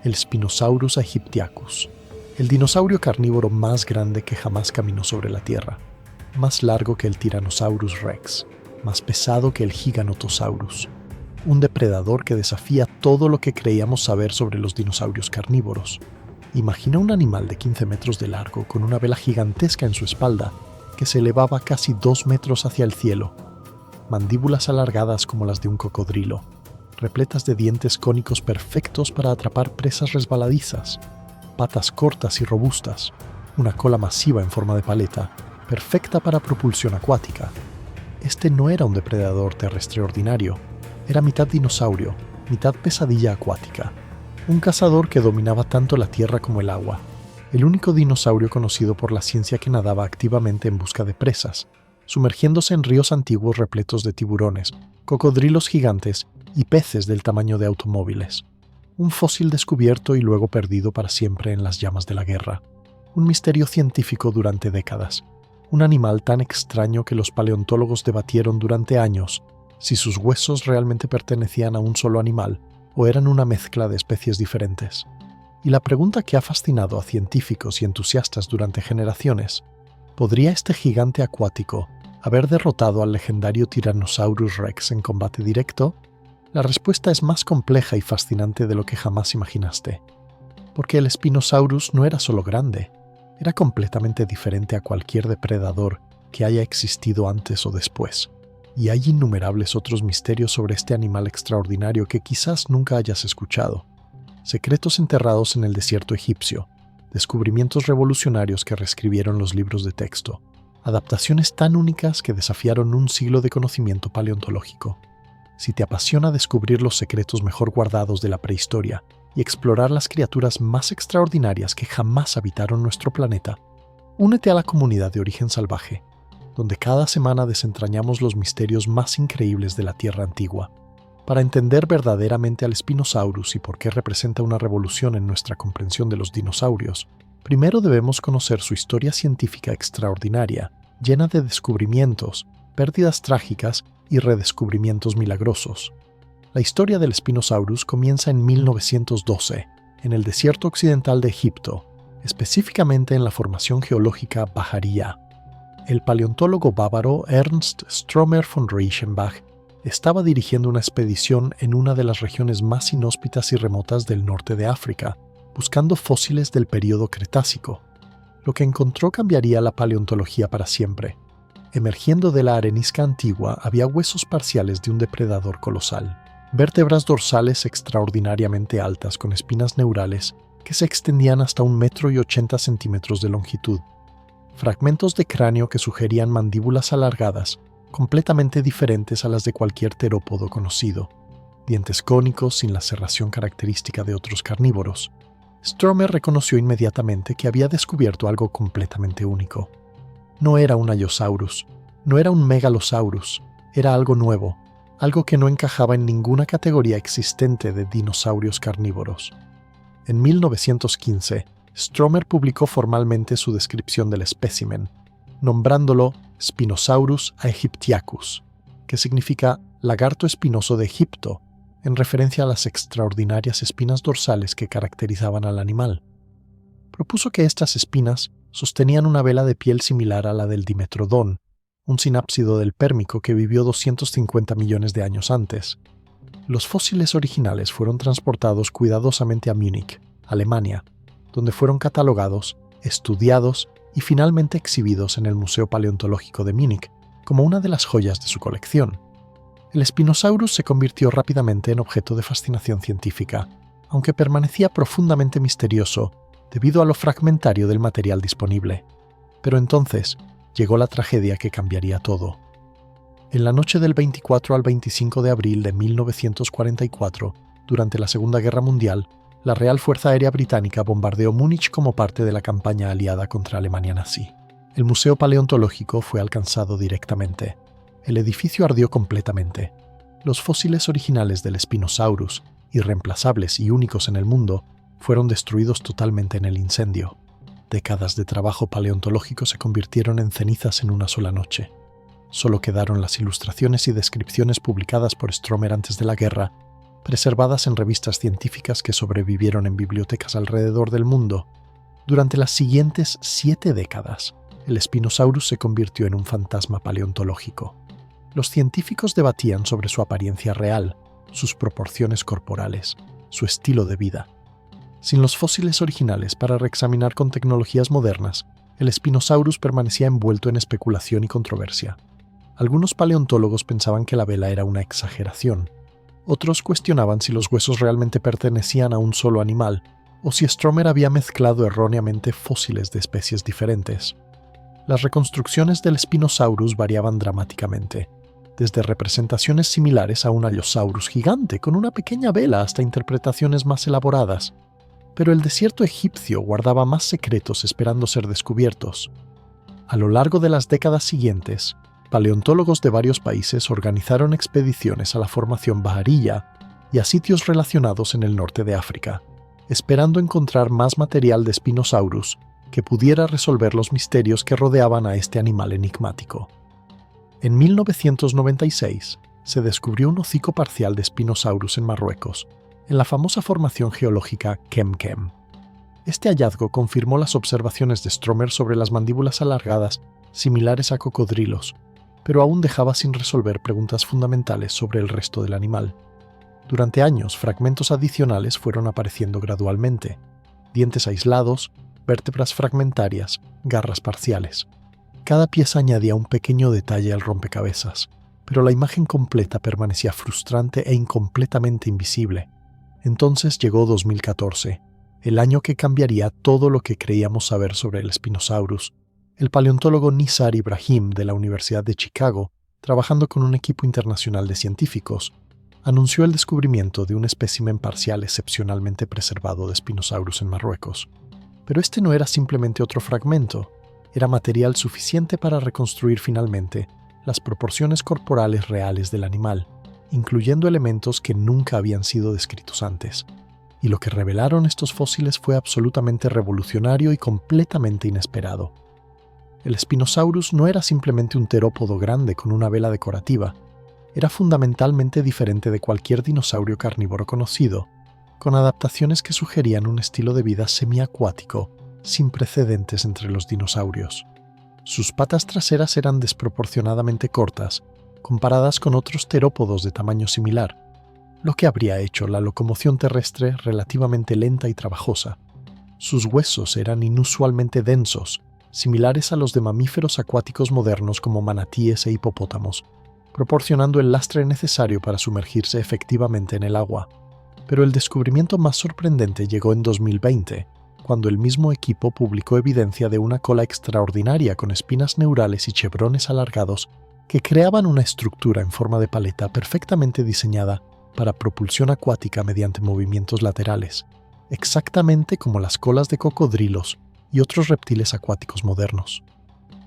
el Spinosaurus aegyptiacus, el dinosaurio carnívoro más grande que jamás caminó sobre la Tierra, más largo que el Tyrannosaurus rex, más pesado que el Giganotosaurus, un depredador que desafía todo lo que creíamos saber sobre los dinosaurios carnívoros. Imagina un animal de 15 metros de largo con una vela gigantesca en su espalda que se elevaba casi 2 metros hacia el cielo, mandíbulas alargadas como las de un cocodrilo, repletas de dientes cónicos perfectos para atrapar presas resbaladizas, patas cortas y robustas, una cola masiva en forma de paleta, perfecta para propulsión acuática. Este no era un depredador terrestre ordinario, era mitad dinosaurio, mitad pesadilla acuática, un cazador que dominaba tanto la tierra como el agua, el único dinosaurio conocido por la ciencia que nadaba activamente en busca de presas, sumergiéndose en ríos antiguos repletos de tiburones, cocodrilos gigantes y peces del tamaño de automóviles. Un fósil descubierto y luego perdido para siempre en las llamas de la guerra. Un misterio científico durante décadas. Un animal tan extraño que los paleontólogos debatieron durante años si sus huesos realmente pertenecían a un solo animal o eran una mezcla de especies diferentes. Y la pregunta que ha fascinado a científicos y entusiastas durante generaciones: ¿podría este gigante acuático haber derrotado al legendario Tyrannosaurus rex en combate directo? La respuesta es más compleja y fascinante de lo que jamás imaginaste. Porque el Spinosaurus no era solo grande, era completamente diferente a cualquier depredador que haya existido antes o después. Y hay innumerables otros misterios sobre este animal extraordinario que quizás nunca hayas escuchado. Secretos enterrados en el desierto egipcio, descubrimientos revolucionarios que reescribieron los libros de texto, adaptaciones tan únicas que desafiaron un siglo de conocimiento paleontológico. Si te apasiona descubrir los secretos mejor guardados de la prehistoria y explorar las criaturas más extraordinarias que jamás habitaron nuestro planeta, únete a la comunidad de Origen Salvaje, donde cada semana desentrañamos los misterios más increíbles de la Tierra antigua. Para entender verdaderamente al Spinosaurus y por qué representa una revolución en nuestra comprensión de los dinosaurios, primero debemos conocer su historia científica extraordinaria, llena de descubrimientos, pérdidas trágicas y redescubrimientos milagrosos. La historia del Spinosaurus comienza en 1912, en el desierto occidental de Egipto, específicamente en la formación geológica Baharia. El paleontólogo bávaro Ernst Stromer von Reichenbach estaba dirigiendo una expedición en una de las regiones más inhóspitas y remotas del norte de África, buscando fósiles del período Cretácico. Lo que encontró cambiaría la paleontología para siempre. Emergiendo de la arenisca antigua había huesos parciales de un depredador colosal, vértebras dorsales extraordinariamente altas con espinas neurales que se extendían hasta 1,80 m de longitud, fragmentos de cráneo que sugerían mandíbulas alargadas, completamente diferentes a las de cualquier terópodo conocido, dientes cónicos sin la serración característica de otros carnívoros. Stromer reconoció inmediatamente que había descubierto algo completamente único. No era un Allosaurus, no era un Megalosaurus, era algo nuevo, algo que no encajaba en ninguna categoría existente de dinosaurios carnívoros. En 1915, Stromer publicó formalmente su descripción del espécimen, nombrándolo Spinosaurus aegyptiacus, que significa lagarto espinoso de Egipto, en referencia a las extraordinarias espinas dorsales que caracterizaban al animal. Propuso que estas espinas sostenían una vela de piel similar a la del Dimetrodon, un sinápsido del Pérmico que vivió 250 millones de años antes. Los fósiles originales fueron transportados cuidadosamente a Múnich, Alemania, donde fueron catalogados, estudiados y finalmente exhibidos en el Museo Paleontológico de Múnich como una de las joyas de su colección. El Spinosaurus se convirtió rápidamente en objeto de fascinación científica, aunque permanecía profundamente misterioso debido a lo fragmentario del material disponible. Pero entonces llegó la tragedia que cambiaría todo. En la noche del 24 al 25 de abril de 1944, durante la Segunda Guerra Mundial, la Real Fuerza Aérea Británica bombardeó Múnich como parte de la campaña aliada contra Alemania nazi. El Museo Paleontológico fue alcanzado directamente. El edificio ardió completamente. Los fósiles originales del Spinosaurus, irreemplazables y únicos en el mundo, fueron destruidos totalmente en el incendio. Décadas de trabajo paleontológico se convirtieron en cenizas en una sola noche. Solo quedaron las ilustraciones y descripciones publicadas por Stromer antes de la guerra preservadas en revistas científicas que sobrevivieron en bibliotecas alrededor del mundo. Durante las siguientes 7 décadas, el Spinosaurus se convirtió en un fantasma paleontológico. Los científicos debatían sobre su apariencia real, sus proporciones corporales, su estilo de vida. Sin los fósiles originales para reexaminar con tecnologías modernas, el Spinosaurus permanecía envuelto en especulación y controversia. Algunos paleontólogos pensaban que la vela era una exageración. Otros cuestionaban si los huesos realmente pertenecían a un solo animal, o si Stromer había mezclado erróneamente fósiles de especies diferentes. Las reconstrucciones del Spinosaurus variaban dramáticamente, desde representaciones similares a un Allosaurus gigante con una pequeña vela hasta interpretaciones más elaboradas. Pero el desierto egipcio guardaba más secretos esperando ser descubiertos. A lo largo de las décadas siguientes, paleontólogos de varios países organizaron expediciones a la formación Baharilla y a sitios relacionados en el norte de África, esperando encontrar más material de Spinosaurus que pudiera resolver los misterios que rodeaban a este animal enigmático. En 1996 se descubrió un hocico parcial de Spinosaurus en Marruecos, en la famosa formación geológica Kemkem. Este hallazgo confirmó las observaciones de Stromer sobre las mandíbulas alargadas similares a cocodrilos, pero aún dejaba sin resolver preguntas fundamentales sobre el resto del animal. Durante años, fragmentos adicionales fueron apareciendo gradualmente: dientes aislados, vértebras fragmentarias, garras parciales. Cada pieza añadía un pequeño detalle al rompecabezas, pero la imagen completa permanecía frustrante e incompletamente invisible. Entonces llegó 2014, el año que cambiaría todo lo que creíamos saber sobre el Spinosaurus. El paleontólogo Nizar Ibrahim de la Universidad de Chicago, trabajando con un equipo internacional de científicos, anunció el descubrimiento de un espécimen parcial excepcionalmente preservado de Spinosaurus en Marruecos. Pero este no era simplemente otro fragmento, era material suficiente para reconstruir finalmente las proporciones corporales reales del animal, incluyendo elementos que nunca habían sido descritos antes. Y lo que revelaron estos fósiles fue absolutamente revolucionario y completamente inesperado. El Spinosaurus no era simplemente un terópodo grande con una vela decorativa, era fundamentalmente diferente de cualquier dinosaurio carnívoro conocido, con adaptaciones que sugerían un estilo de vida semiacuático, sin precedentes entre los dinosaurios. Sus patas traseras eran desproporcionadamente cortas, comparadas con otros terópodos de tamaño similar, lo que habría hecho la locomoción terrestre relativamente lenta y trabajosa. Sus huesos eran inusualmente densos, similares a los de mamíferos acuáticos modernos como manatíes e hipopótamos, proporcionando el lastre necesario para sumergirse efectivamente en el agua. Pero el descubrimiento más sorprendente llegó en 2020, cuando el mismo equipo publicó evidencia de una cola extraordinaria con espinas neurales y chevrones alargados que creaban una estructura en forma de paleta perfectamente diseñada para propulsión acuática mediante movimientos laterales, exactamente como las colas de cocodrilos y otros reptiles acuáticos modernos.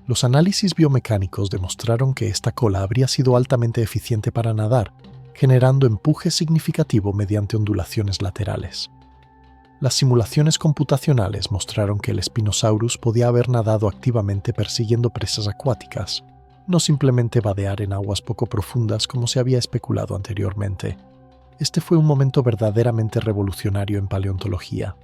Los análisis biomecánicos demostraron que esta cola habría sido altamente eficiente para nadar, generando empuje significativo mediante ondulaciones laterales. Las simulaciones computacionales mostraron que el Spinosaurus podía haber nadado activamente persiguiendo presas acuáticas, no simplemente vadear en aguas poco profundas como se había especulado anteriormente. Este fue un momento verdaderamente revolucionario en paleontología.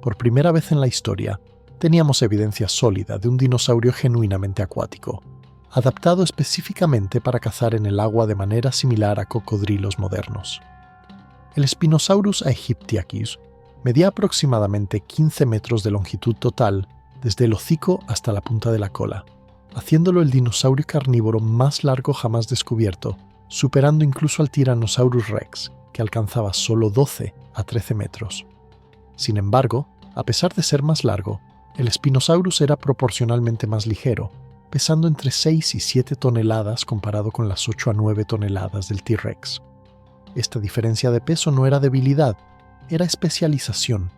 Por primera vez en la historia, teníamos evidencia sólida de un dinosaurio genuinamente acuático, adaptado específicamente para cazar en el agua de manera similar a cocodrilos modernos. El Spinosaurus aegyptiacus medía aproximadamente 15 metros de longitud total desde el hocico hasta la punta de la cola, haciéndolo el dinosaurio carnívoro más largo jamás descubierto, superando incluso al Tyrannosaurus rex, que alcanzaba solo 12 a 13 metros. Sin embargo, a pesar de ser más largo, el Spinosaurus era proporcionalmente más ligero, pesando entre 6 y 7 toneladas comparado con las 8 a 9 toneladas del T-Rex. Esta diferencia de peso no era debilidad, era especialización.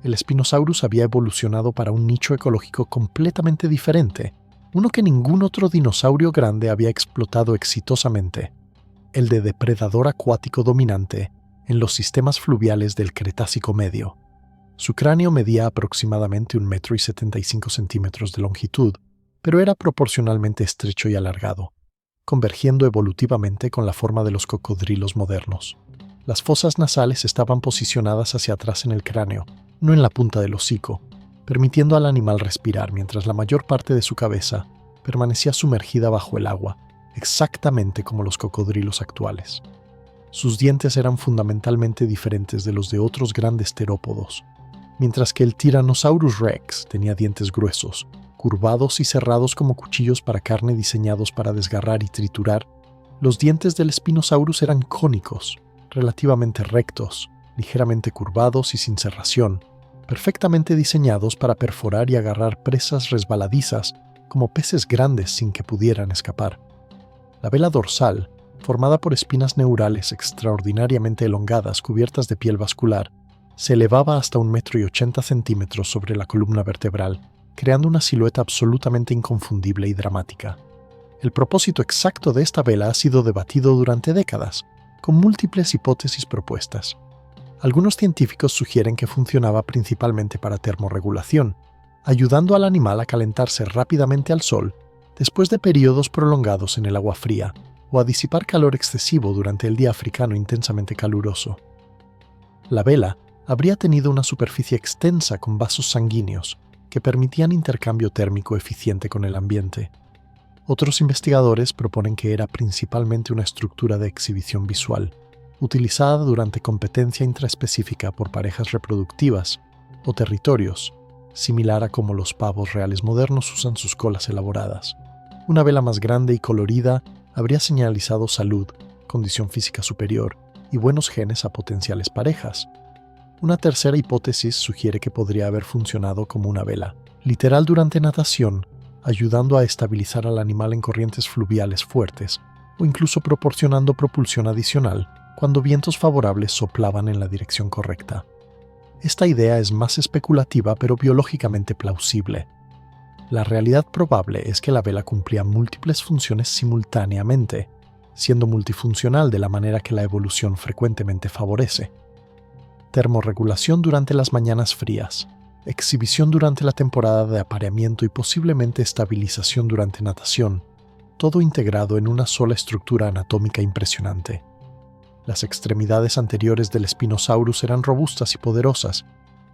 El Spinosaurus había evolucionado para un nicho ecológico completamente diferente, uno que ningún otro dinosaurio grande había explotado exitosamente, el de depredador acuático dominante en los sistemas fluviales del Cretácico medio. Su cráneo medía aproximadamente 1,75 m de longitud, pero era proporcionalmente estrecho y alargado, convergiendo evolutivamente con la forma de los cocodrilos modernos. Las fosas nasales estaban posicionadas hacia atrás en el cráneo, no en la punta del hocico, permitiendo al animal respirar mientras la mayor parte de su cabeza permanecía sumergida bajo el agua, exactamente como los cocodrilos actuales. Sus dientes eran fundamentalmente diferentes de los de otros grandes terópodos, mientras que el Tyrannosaurus Rex tenía dientes gruesos, curvados y cerrados como cuchillos para carne diseñados para desgarrar y triturar. Los dientes del Spinosaurus eran cónicos, relativamente rectos, ligeramente curvados y sin serración, perfectamente diseñados para perforar y agarrar presas resbaladizas como peces grandes sin que pudieran escapar. La vela dorsal, formada por espinas neurales extraordinariamente elongadas cubiertas de piel vascular, se elevaba hasta 1,80 m sobre la columna vertebral, creando una silueta absolutamente inconfundible y dramática. El propósito exacto de esta vela ha sido debatido durante décadas, con múltiples hipótesis propuestas. Algunos científicos sugieren que funcionaba principalmente para termorregulación, ayudando al animal a calentarse rápidamente al sol después de periodos prolongados en el agua fría, o a disipar calor excesivo durante el día africano intensamente caluroso. La vela habría tenido una superficie extensa con vasos sanguíneos que permitían intercambio térmico eficiente con el ambiente. Otros investigadores proponen que era principalmente una estructura de exhibición visual, utilizada durante competencia intraespecífica por parejas reproductivas o territorios, similar a como los pavos reales modernos usan sus colas elaboradas. Una vela más grande y colorida habría señalizado salud, condición física superior y buenos genes a potenciales parejas. Una tercera hipótesis sugiere que podría haber funcionado como una vela, literal durante natación, ayudando a estabilizar al animal en corrientes fluviales fuertes, o incluso proporcionando propulsión adicional cuando vientos favorables soplaban en la dirección correcta. Esta idea es más especulativa pero biológicamente plausible. La realidad probable es que la vela cumplía múltiples funciones simultáneamente, siendo multifuncional de la manera que la evolución frecuentemente favorece. Termorregulación durante las mañanas frías, exhibición durante la temporada de apareamiento y posiblemente estabilización durante natación, todo integrado en una sola estructura anatómica impresionante. Las extremidades anteriores del Spinosaurus eran robustas y poderosas,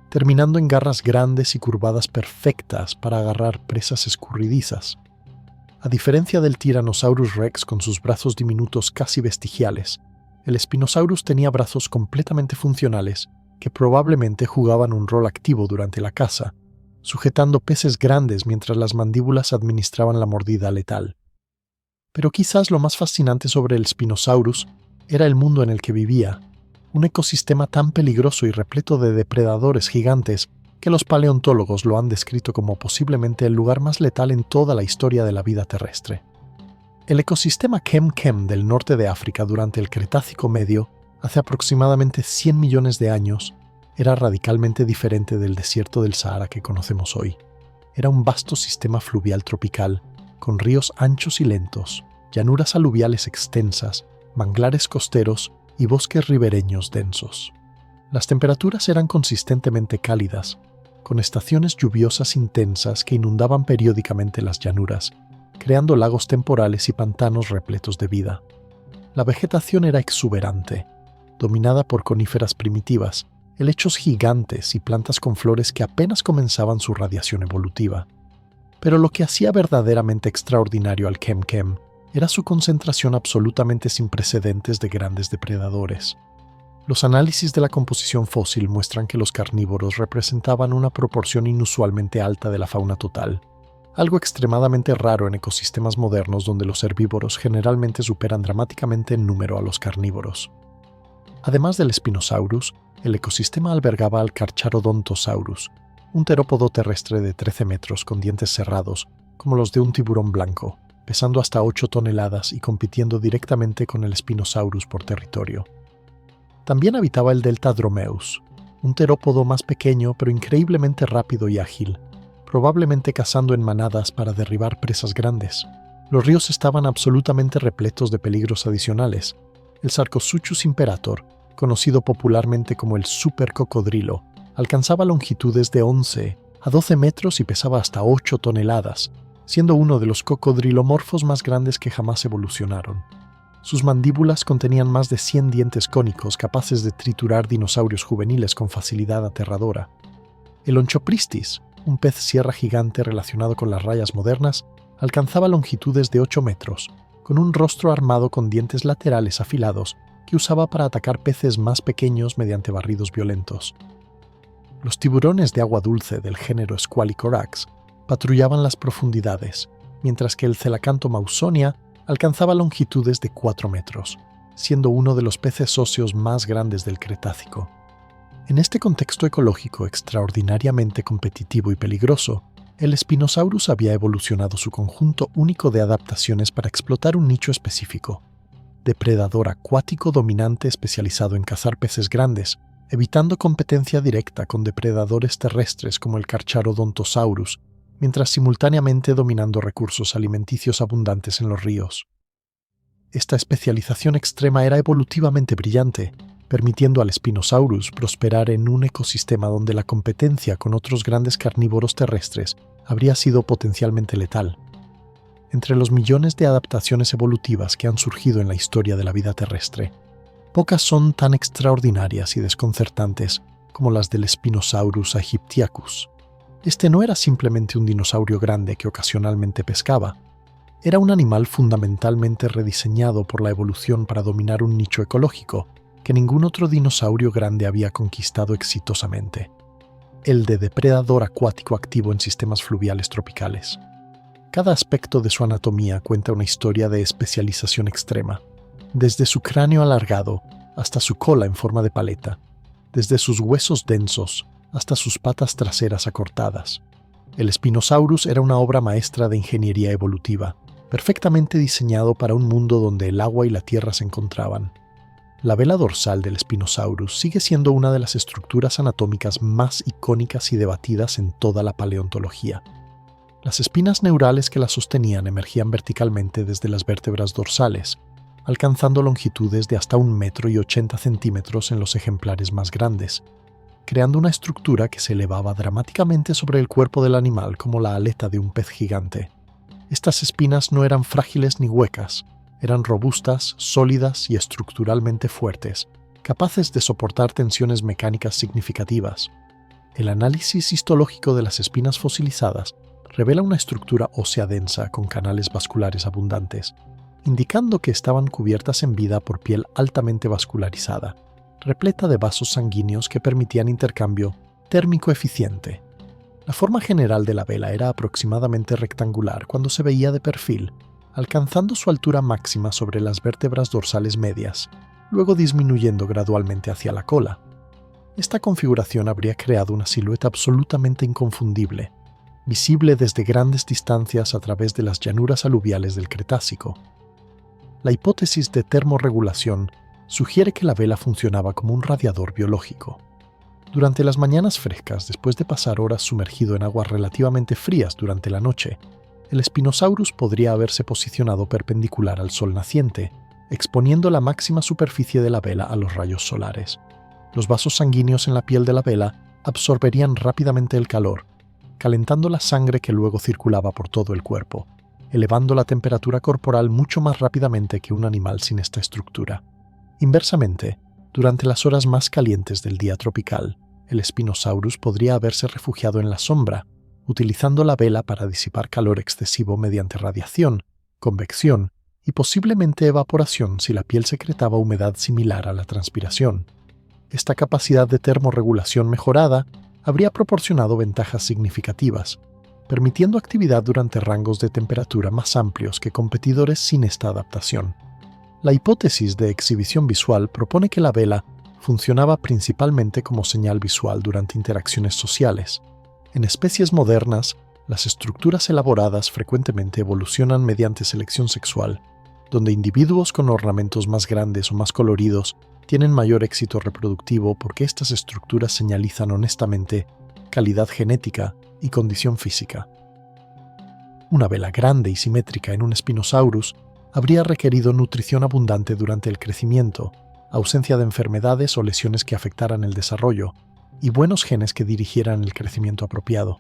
terminando en garras grandes y curvadas perfectas para agarrar presas escurridizas. A diferencia del Tyrannosaurus Rex con sus brazos diminutos casi vestigiales, el Spinosaurus tenía brazos completamente funcionales que probablemente jugaban un rol activo durante la caza, sujetando peces grandes mientras las mandíbulas administraban la mordida letal. Pero quizás lo más fascinante sobre el Spinosaurus era el mundo en el que vivía, un ecosistema tan peligroso y repleto de depredadores gigantes que los paleontólogos lo han descrito como posiblemente el lugar más letal en toda la historia de la vida terrestre. El ecosistema Kem-Kem del norte de África durante el Cretácico Medio, hace aproximadamente 100 millones de años, era radicalmente diferente del desierto del Sahara que conocemos hoy. Era un vasto sistema fluvial tropical, con ríos anchos y lentos, llanuras aluviales extensas, manglares costeros y bosques ribereños densos. Las temperaturas eran consistentemente cálidas, con estaciones lluviosas intensas que inundaban periódicamente las llanuras, creando lagos temporales y pantanos repletos de vida. La vegetación era exuberante, dominada por coníferas primitivas, helechos gigantes y plantas con flores que apenas comenzaban su radiación evolutiva. Pero lo que hacía verdaderamente extraordinario al Kem-Kem era su concentración absolutamente sin precedentes de grandes depredadores. Los análisis de la composición fósil muestran que los carnívoros representaban una proporción inusualmente alta de la fauna total, algo extremadamente raro en ecosistemas modernos donde los herbívoros generalmente superan dramáticamente en número a los carnívoros. Además del Spinosaurus, el ecosistema albergaba al Carcharodontosaurus, un terópodo terrestre de 13 metros con dientes cerrados, como los de un tiburón blanco, pesando hasta 8 toneladas y compitiendo directamente con el Spinosaurus por territorio. También habitaba el Deltadromeus, un terópodo más pequeño pero increíblemente rápido y ágil, probablemente cazando en manadas para derribar presas grandes. Los ríos estaban absolutamente repletos de peligros adicionales. El Sarcosuchus imperator, conocido popularmente como el supercocodrilo, alcanzaba longitudes de 11 a 12 metros y pesaba hasta 8 toneladas, siendo uno de los cocodrilomorfos más grandes que jamás evolucionaron. Sus mandíbulas contenían más de 100 dientes cónicos capaces de triturar dinosaurios juveniles con facilidad aterradora. El Onchopristis, un pez sierra gigante relacionado con las rayas modernas, alcanzaba longitudes de 8 metros, con un rostro armado con dientes laterales afilados que usaba para atacar peces más pequeños mediante barridos violentos. Los tiburones de agua dulce del género Squalicorax patrullaban las profundidades, mientras que el Coelacanth mausonia alcanzaba longitudes de 4 metros, siendo uno de los peces óseos más grandes del Cretácico. En este contexto ecológico extraordinariamente competitivo y peligroso, el Spinosaurus había evolucionado su conjunto único de adaptaciones para explotar un nicho específico: depredador acuático dominante especializado en cazar peces grandes, evitando competencia directa con depredadores terrestres como el Carcharodontosaurus, mientras simultáneamente dominando recursos alimenticios abundantes en los ríos. Esta especialización extrema era evolutivamente brillante, permitiendo al Spinosaurus prosperar en un ecosistema donde la competencia con otros grandes carnívoros terrestres habría sido potencialmente letal. Entre los millones de adaptaciones evolutivas que han surgido en la historia de la vida terrestre, pocas son tan extraordinarias y desconcertantes como las del Spinosaurus aegyptiacus. Este no era simplemente un dinosaurio grande que ocasionalmente pescaba. Era un animal fundamentalmente rediseñado por la evolución para dominar un nicho ecológico que ningún otro dinosaurio grande había conquistado exitosamente: el de depredador acuático activo en sistemas fluviales tropicales. Cada aspecto de su anatomía cuenta una historia de especialización extrema, desde su cráneo alargado hasta su cola en forma de paleta, desde sus huesos densos hasta sus patas traseras acortadas. El Spinosaurus era una obra maestra de ingeniería evolutiva, perfectamente diseñado para un mundo donde el agua y la tierra se encontraban. La vela dorsal del Spinosaurus sigue siendo una de las estructuras anatómicas más icónicas y debatidas en toda la paleontología. Las espinas neurales que la sostenían emergían verticalmente desde las vértebras dorsales, alcanzando longitudes de hasta 1,80 m en los ejemplares más grandes, creando una estructura que se elevaba dramáticamente sobre el cuerpo del animal como la aleta de un pez gigante. Estas espinas no eran frágiles ni huecas, eran robustas, sólidas y estructuralmente fuertes, capaces de soportar tensiones mecánicas significativas. El análisis histológico de las espinas fosilizadas revela una estructura ósea densa con canales vasculares abundantes, indicando que estaban cubiertas en vida por piel altamente vascularizada, repleta de vasos sanguíneos que permitían intercambio térmico eficiente. La forma general de la vela era aproximadamente rectangular cuando se veía de perfil, alcanzando su altura máxima sobre las vértebras dorsales medias, luego disminuyendo gradualmente hacia la cola. Esta configuración habría creado una silueta absolutamente inconfundible, visible desde grandes distancias a través de las llanuras aluviales del Cretácico. La hipótesis de termorregulación sugiere que la vela funcionaba como un radiador biológico. Durante las mañanas frescas, después de pasar horas sumergido en aguas relativamente frías durante la noche, el Spinosaurus podría haberse posicionado perpendicular al sol naciente, exponiendo la máxima superficie de la vela a los rayos solares. Los vasos sanguíneos en la piel de la vela absorberían rápidamente el calor, calentando la sangre que luego circulaba por todo el cuerpo, elevando la temperatura corporal mucho más rápidamente que un animal sin esta estructura. Inversamente, durante las horas más calientes del día tropical, el Spinosaurus podría haberse refugiado en la sombra, utilizando la vela para disipar calor excesivo mediante radiación, convección y posiblemente evaporación si la piel secretaba humedad similar a la transpiración. Esta capacidad de termorregulación mejorada habría proporcionado ventajas significativas, permitiendo actividad durante rangos de temperatura más amplios que competidores sin esta adaptación. La hipótesis de exhibición visual propone que la vela funcionaba principalmente como señal visual durante interacciones sociales. En especies modernas, las estructuras elaboradas frecuentemente evolucionan mediante selección sexual, donde individuos con ornamentos más grandes o más coloridos tienen mayor éxito reproductivo porque estas estructuras señalizan honestamente calidad genética y condición física. Una vela grande y simétrica en un Spinosaurus habría requerido nutrición abundante durante el crecimiento, ausencia de enfermedades o lesiones que afectaran el desarrollo, y buenos genes que dirigieran el crecimiento apropiado.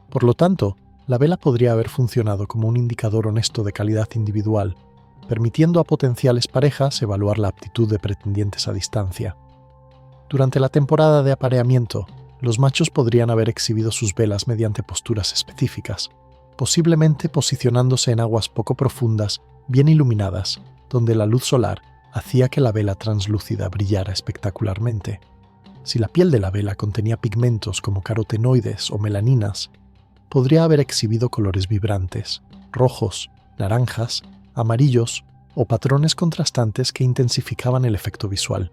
Por lo tanto, la vela podría haber funcionado como un indicador honesto de calidad individual, permitiendo a potenciales parejas evaluar la aptitud de pretendientes a distancia. Durante la temporada de apareamiento, los machos podrían haber exhibido sus velas mediante posturas específicas, posiblemente posicionándose en aguas poco profundas, bien iluminadas, donde la luz solar hacía que la vela translúcida brillara espectacularmente. Si la piel de la vela contenía pigmentos como carotenoides o melaninas, podría haber exhibido colores vibrantes, rojos, naranjas, amarillos o patrones contrastantes que intensificaban el efecto visual.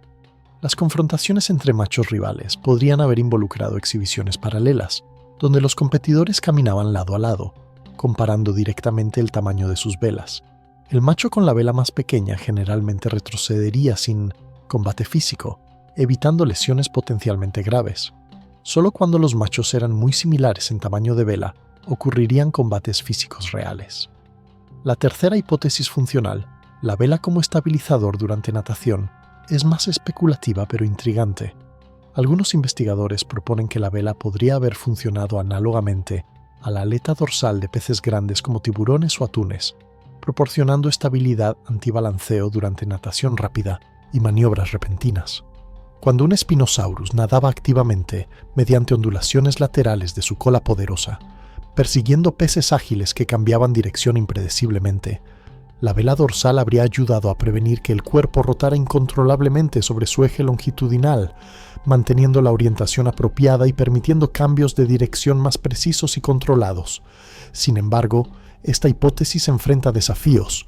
Las confrontaciones entre machos rivales podrían haber involucrado exhibiciones paralelas, donde los competidores caminaban lado a lado, comparando directamente el tamaño de sus velas. El macho con la vela más pequeña generalmente retrocedería sin combate físico, evitando lesiones potencialmente graves. Solo cuando los machos eran muy similares en tamaño de vela, ocurrirían combates físicos reales. La tercera hipótesis funcional, la vela como estabilizador durante natación, es más especulativa pero intrigante. Algunos investigadores proponen que la vela podría haber funcionado análogamente a la aleta dorsal de peces grandes como tiburones o atunes, proporcionando estabilidad antibalanceo durante natación rápida y maniobras repentinas. Cuando un Spinosaurus nadaba activamente mediante ondulaciones laterales de su cola poderosa, persiguiendo peces ágiles que cambiaban dirección impredeciblemente, la vela dorsal habría ayudado a prevenir que el cuerpo rotara incontrolablemente sobre su eje longitudinal, manteniendo la orientación apropiada y permitiendo cambios de dirección más precisos y controlados. Sin embargo, esta hipótesis enfrenta desafíos.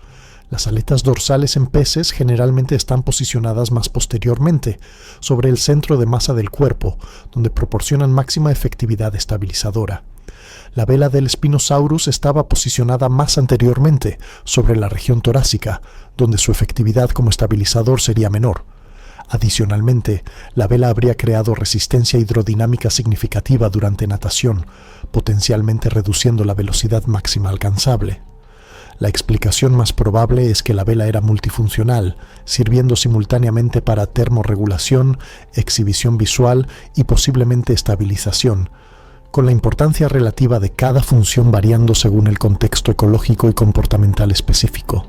Las aletas dorsales en peces generalmente están posicionadas más posteriormente, sobre el centro de masa del cuerpo, donde proporcionan máxima efectividad estabilizadora. La vela del Spinosaurus estaba posicionada más anteriormente, sobre la región torácica, donde su efectividad como estabilizador sería menor. Adicionalmente, la vela habría creado resistencia hidrodinámica significativa durante natación, potencialmente reduciendo la velocidad máxima alcanzable. La explicación más probable es que la vela era multifuncional, sirviendo simultáneamente para termorregulación, exhibición visual y posiblemente estabilización, con la importancia relativa de cada función variando según el contexto ecológico y comportamental específico.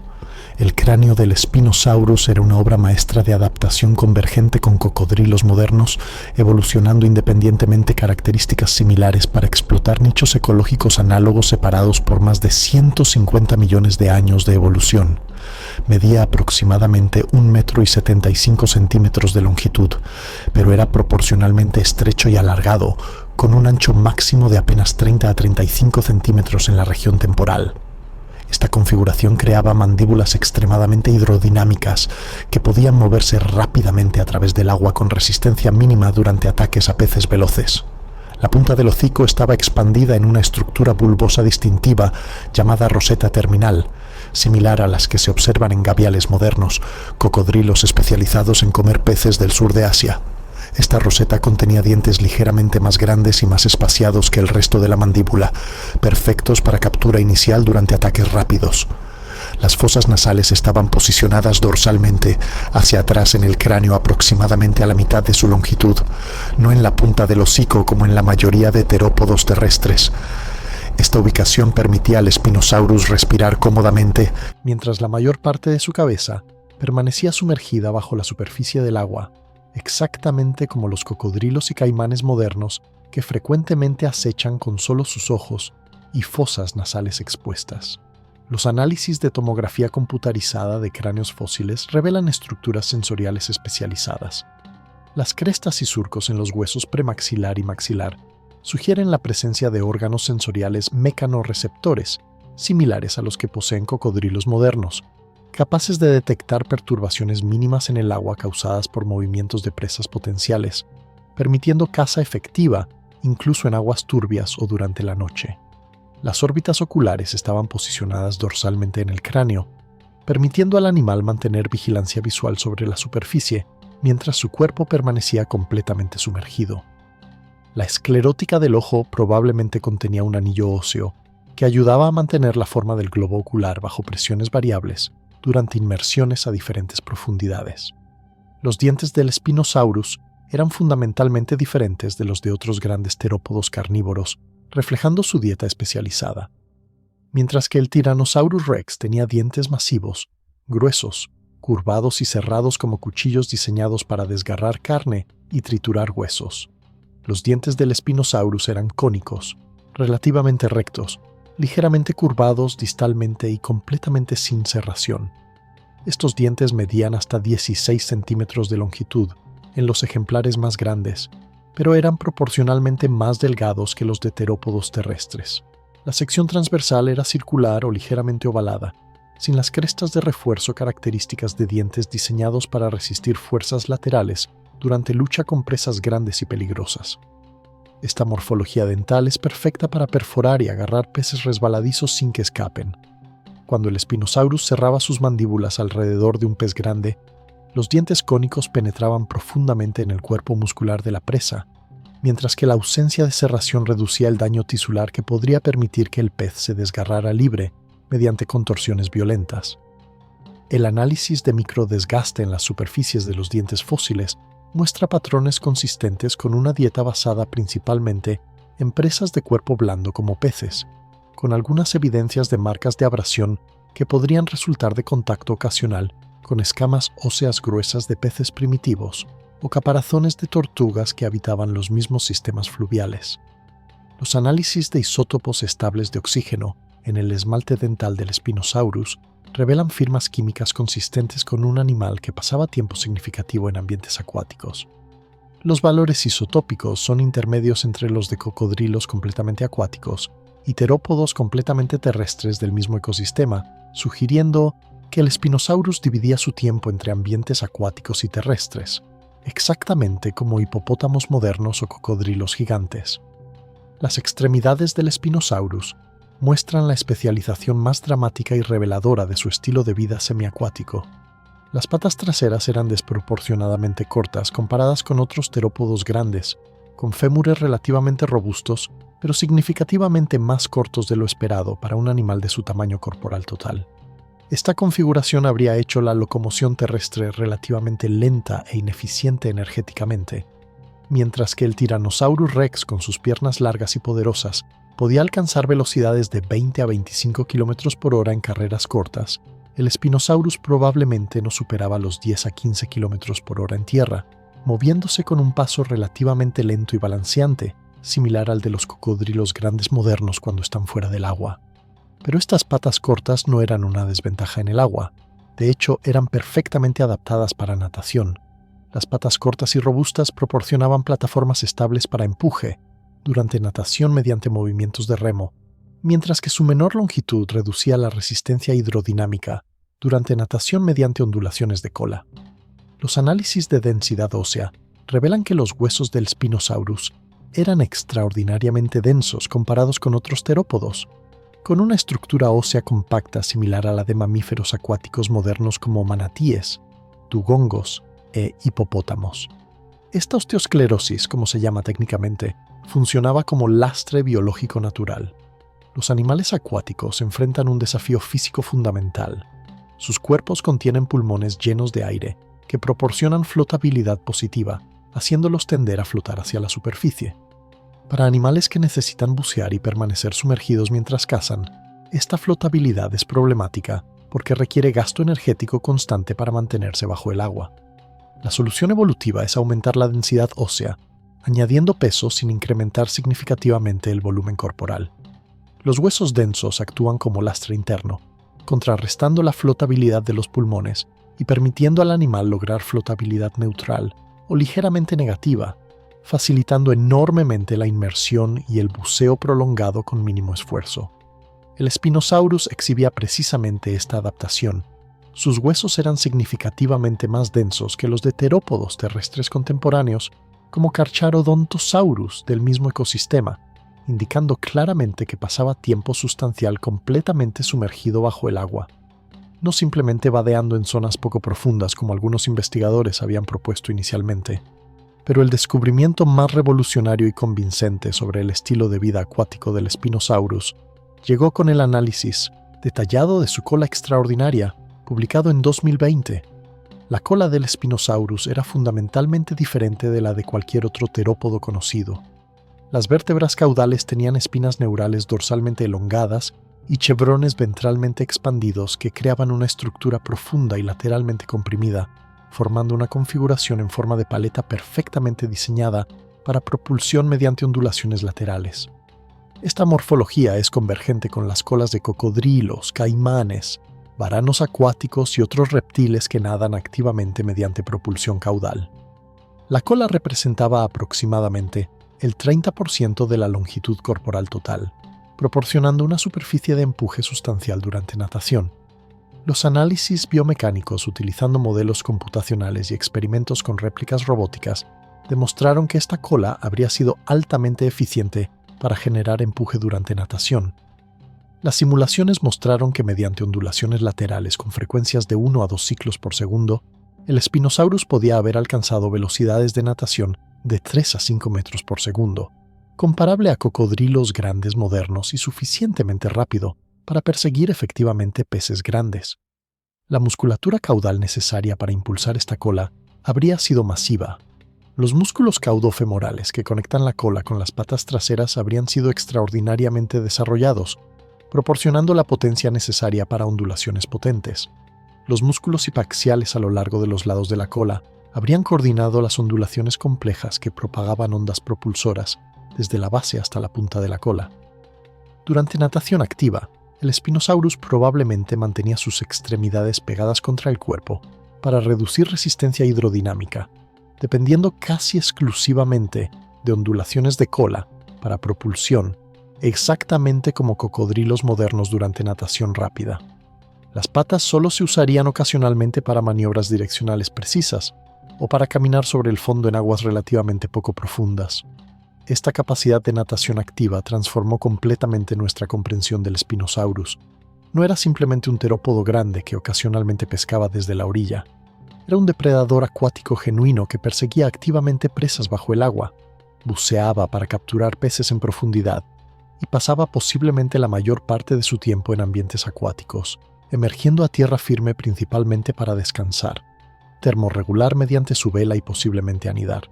El cráneo del Spinosaurus era una obra maestra de adaptación convergente con cocodrilos modernos, evolucionando independientemente características similares para explotar nichos ecológicos análogos separados por más de 150 millones de años de evolución. Medía aproximadamente 1,75 metros de longitud, pero era proporcionalmente estrecho y alargado, con un ancho máximo de apenas 30 a 35 centímetros en la región temporal. Esta configuración creaba mandíbulas extremadamente hidrodinámicas que podían moverse rápidamente a través del agua con resistencia mínima durante ataques a peces veloces. La punta del hocico estaba expandida en una estructura bulbosa distintiva llamada roseta terminal, similar a las que se observan en gaviales modernos, cocodrilos especializados en comer peces del sur de Asia. Esta roseta contenía dientes ligeramente más grandes y más espaciados que el resto de la mandíbula, perfectos para captura inicial durante ataques rápidos. Las fosas nasales estaban posicionadas dorsalmente, hacia atrás en el cráneo aproximadamente a la mitad de su longitud, no en la punta del hocico como en la mayoría de terópodos terrestres. Esta ubicación permitía al Spinosaurus respirar cómodamente, mientras la mayor parte de su cabeza permanecía sumergida bajo la superficie del agua, exactamente como los cocodrilos y caimanes modernos que frecuentemente acechan con solo sus ojos y fosas nasales expuestas. Los análisis de tomografía computarizada de cráneos fósiles revelan estructuras sensoriales especializadas. Las crestas y surcos en los huesos premaxilar y maxilar sugieren la presencia de órganos sensoriales mecanorreceptores, similares a los que poseen cocodrilos modernos, capaces de detectar perturbaciones mínimas en el agua causadas por movimientos de presas potenciales, permitiendo caza efectiva incluso en aguas turbias o durante la noche. Las órbitas oculares estaban posicionadas dorsalmente en el cráneo, permitiendo al animal mantener vigilancia visual sobre la superficie, mientras su cuerpo permanecía completamente sumergido. La esclerótica del ojo probablemente contenía un anillo óseo que ayudaba a mantener la forma del globo ocular bajo presiones variables durante inmersiones a diferentes profundidades. Los dientes del Spinosaurus eran fundamentalmente diferentes de los de otros grandes terópodos carnívoros, reflejando su dieta especializada. Mientras que el Tyrannosaurus Rex tenía dientes masivos, gruesos, curvados y cerrados como cuchillos diseñados para desgarrar carne y triturar huesos. Los dientes del Spinosaurus eran cónicos, relativamente rectos, ligeramente curvados distalmente y completamente sin serración. Estos dientes medían hasta 16 centímetros de longitud en los ejemplares más grandes, pero eran proporcionalmente más delgados que los de terópodos terrestres. La sección transversal era circular o ligeramente ovalada, sin las crestas de refuerzo características de dientes diseñados para resistir fuerzas laterales durante lucha con presas grandes y peligrosas. Esta morfología dental es perfecta para perforar y agarrar peces resbaladizos sin que escapen. Cuando el Spinosaurus cerraba sus mandíbulas alrededor de un pez grande, los dientes cónicos penetraban profundamente en el cuerpo muscular de la presa, mientras que la ausencia de serración reducía el daño tisular que podría permitir que el pez se desgarrara libre mediante contorsiones violentas. El análisis de microdesgaste en las superficies de los dientes fósiles muestra patrones consistentes con una dieta basada principalmente en presas de cuerpo blando como peces, con algunas evidencias de marcas de abrasión que podrían resultar de contacto ocasional con escamas óseas gruesas de peces primitivos o caparazones de tortugas que habitaban los mismos sistemas fluviales. Los análisis de isótopos estables de oxígeno en el esmalte dental del Spinosaurus revelan firmas químicas consistentes con un animal que pasaba tiempo significativo en ambientes acuáticos. Los valores isotópicos son intermedios entre los de cocodrilos completamente acuáticos y terópodos completamente terrestres del mismo ecosistema, sugiriendo que el Spinosaurus dividía su tiempo entre ambientes acuáticos y terrestres, exactamente como hipopótamos modernos o cocodrilos gigantes. Las extremidades del Spinosaurus muestran la especialización más dramática y reveladora de su estilo de vida semiacuático. Las patas traseras eran desproporcionadamente cortas comparadas con otros terópodos grandes, con fémures relativamente robustos, pero significativamente más cortos de lo esperado para un animal de su tamaño corporal total. Esta configuración habría hecho la locomoción terrestre relativamente lenta e ineficiente energéticamente, mientras que el Tyrannosaurus Rex, con sus piernas largas y poderosas, podía alcanzar velocidades de 20 a 25 km por hora en carreras cortas. El Spinosaurus probablemente no superaba los 10 a 15 km por hora en tierra, moviéndose con un paso relativamente lento y balanceante, similar al de los cocodrilos grandes modernos cuando están fuera del agua. Pero estas patas cortas no eran una desventaja en el agua. De hecho, eran perfectamente adaptadas para natación. Las patas cortas y robustas proporcionaban plataformas estables para empuje durante natación mediante movimientos de remo, mientras que su menor longitud reducía la resistencia hidrodinámica durante natación mediante ondulaciones de cola. Los análisis de densidad ósea revelan que los huesos del Spinosaurus eran extraordinariamente densos comparados con otros terópodos, con una estructura ósea compacta similar a la de mamíferos acuáticos modernos como manatíes, dugongos e hipopótamos. Esta osteosclerosis, como se llama técnicamente, funcionaba como lastre biológico natural. Los animales acuáticos enfrentan un desafío físico fundamental. Sus cuerpos contienen pulmones llenos de aire que proporcionan flotabilidad positiva, haciéndolos tender a flotar hacia la superficie. Para animales que necesitan bucear y permanecer sumergidos mientras cazan, esta flotabilidad es problemática porque requiere gasto energético constante para mantenerse bajo el agua. La solución evolutiva es aumentar la densidad ósea, añadiendo peso sin incrementar significativamente el volumen corporal. Los huesos densos actúan como lastre interno, contrarrestando la flotabilidad de los pulmones y permitiendo al animal lograr flotabilidad neutral o ligeramente negativa, facilitando enormemente la inmersión y el buceo prolongado con mínimo esfuerzo. El Spinosaurus exhibía precisamente esta adaptación. Sus huesos eran significativamente más densos que los de terópodos terrestres contemporáneos, como Carcharodontosaurus del mismo ecosistema, indicando claramente que pasaba tiempo sustancial completamente sumergido bajo el agua, no simplemente vadeando en zonas poco profundas como algunos investigadores habían propuesto inicialmente. Pero el descubrimiento más revolucionario y convincente sobre el estilo de vida acuático del Spinosaurus llegó con el análisis detallado de su cola extraordinaria, publicado en 2020. La cola del Spinosaurus era fundamentalmente diferente de la de cualquier otro terópodo conocido. Las vértebras caudales tenían espinas neurales dorsalmente elongadas y chevrones ventralmente expandidos que creaban una estructura profunda y lateralmente comprimida, formando una configuración en forma de paleta perfectamente diseñada para propulsión mediante ondulaciones laterales. Esta morfología es convergente con las colas de cocodrilos, caimanes, varanos acuáticos y otros reptiles que nadan activamente mediante propulsión caudal. La cola representaba aproximadamente el 30% de la longitud corporal total, proporcionando una superficie de empuje sustancial durante natación. Los análisis biomecánicos utilizando modelos computacionales y experimentos con réplicas robóticas demostraron que esta cola habría sido altamente eficiente para generar empuje durante natación. Las simulaciones mostraron que mediante ondulaciones laterales con frecuencias de 1 a 2 ciclos por segundo, el Spinosaurus podía haber alcanzado velocidades de natación de 3 a 5 metros por segundo, comparable a cocodrilos grandes modernos y suficientemente rápido para perseguir efectivamente peces grandes. La musculatura caudal necesaria para impulsar esta cola habría sido masiva. Los músculos caudofemorales que conectan la cola con las patas traseras habrían sido extraordinariamente desarrollados, proporcionando la potencia necesaria para ondulaciones potentes. Los músculos hipaxiales a lo largo de los lados de la cola habrían coordinado las ondulaciones complejas que propagaban ondas propulsoras desde la base hasta la punta de la cola. Durante natación activa, el Spinosaurus probablemente mantenía sus extremidades pegadas contra el cuerpo para reducir resistencia hidrodinámica, dependiendo casi exclusivamente de ondulaciones de cola para propulsión, exactamente como cocodrilos modernos durante natación rápida. Las patas solo se usarían ocasionalmente para maniobras direccionales precisas o para caminar sobre el fondo en aguas relativamente poco profundas. Esta capacidad de natación activa transformó completamente nuestra comprensión del Spinosaurus. No era simplemente un terópodo grande que ocasionalmente pescaba desde la orilla. Era un depredador acuático genuino que perseguía activamente presas bajo el agua, buceaba para capturar peces en profundidad y pasaba posiblemente la mayor parte de su tiempo en ambientes acuáticos, emergiendo a tierra firme principalmente para descansar, termorregular mediante su vela y posiblemente anidar.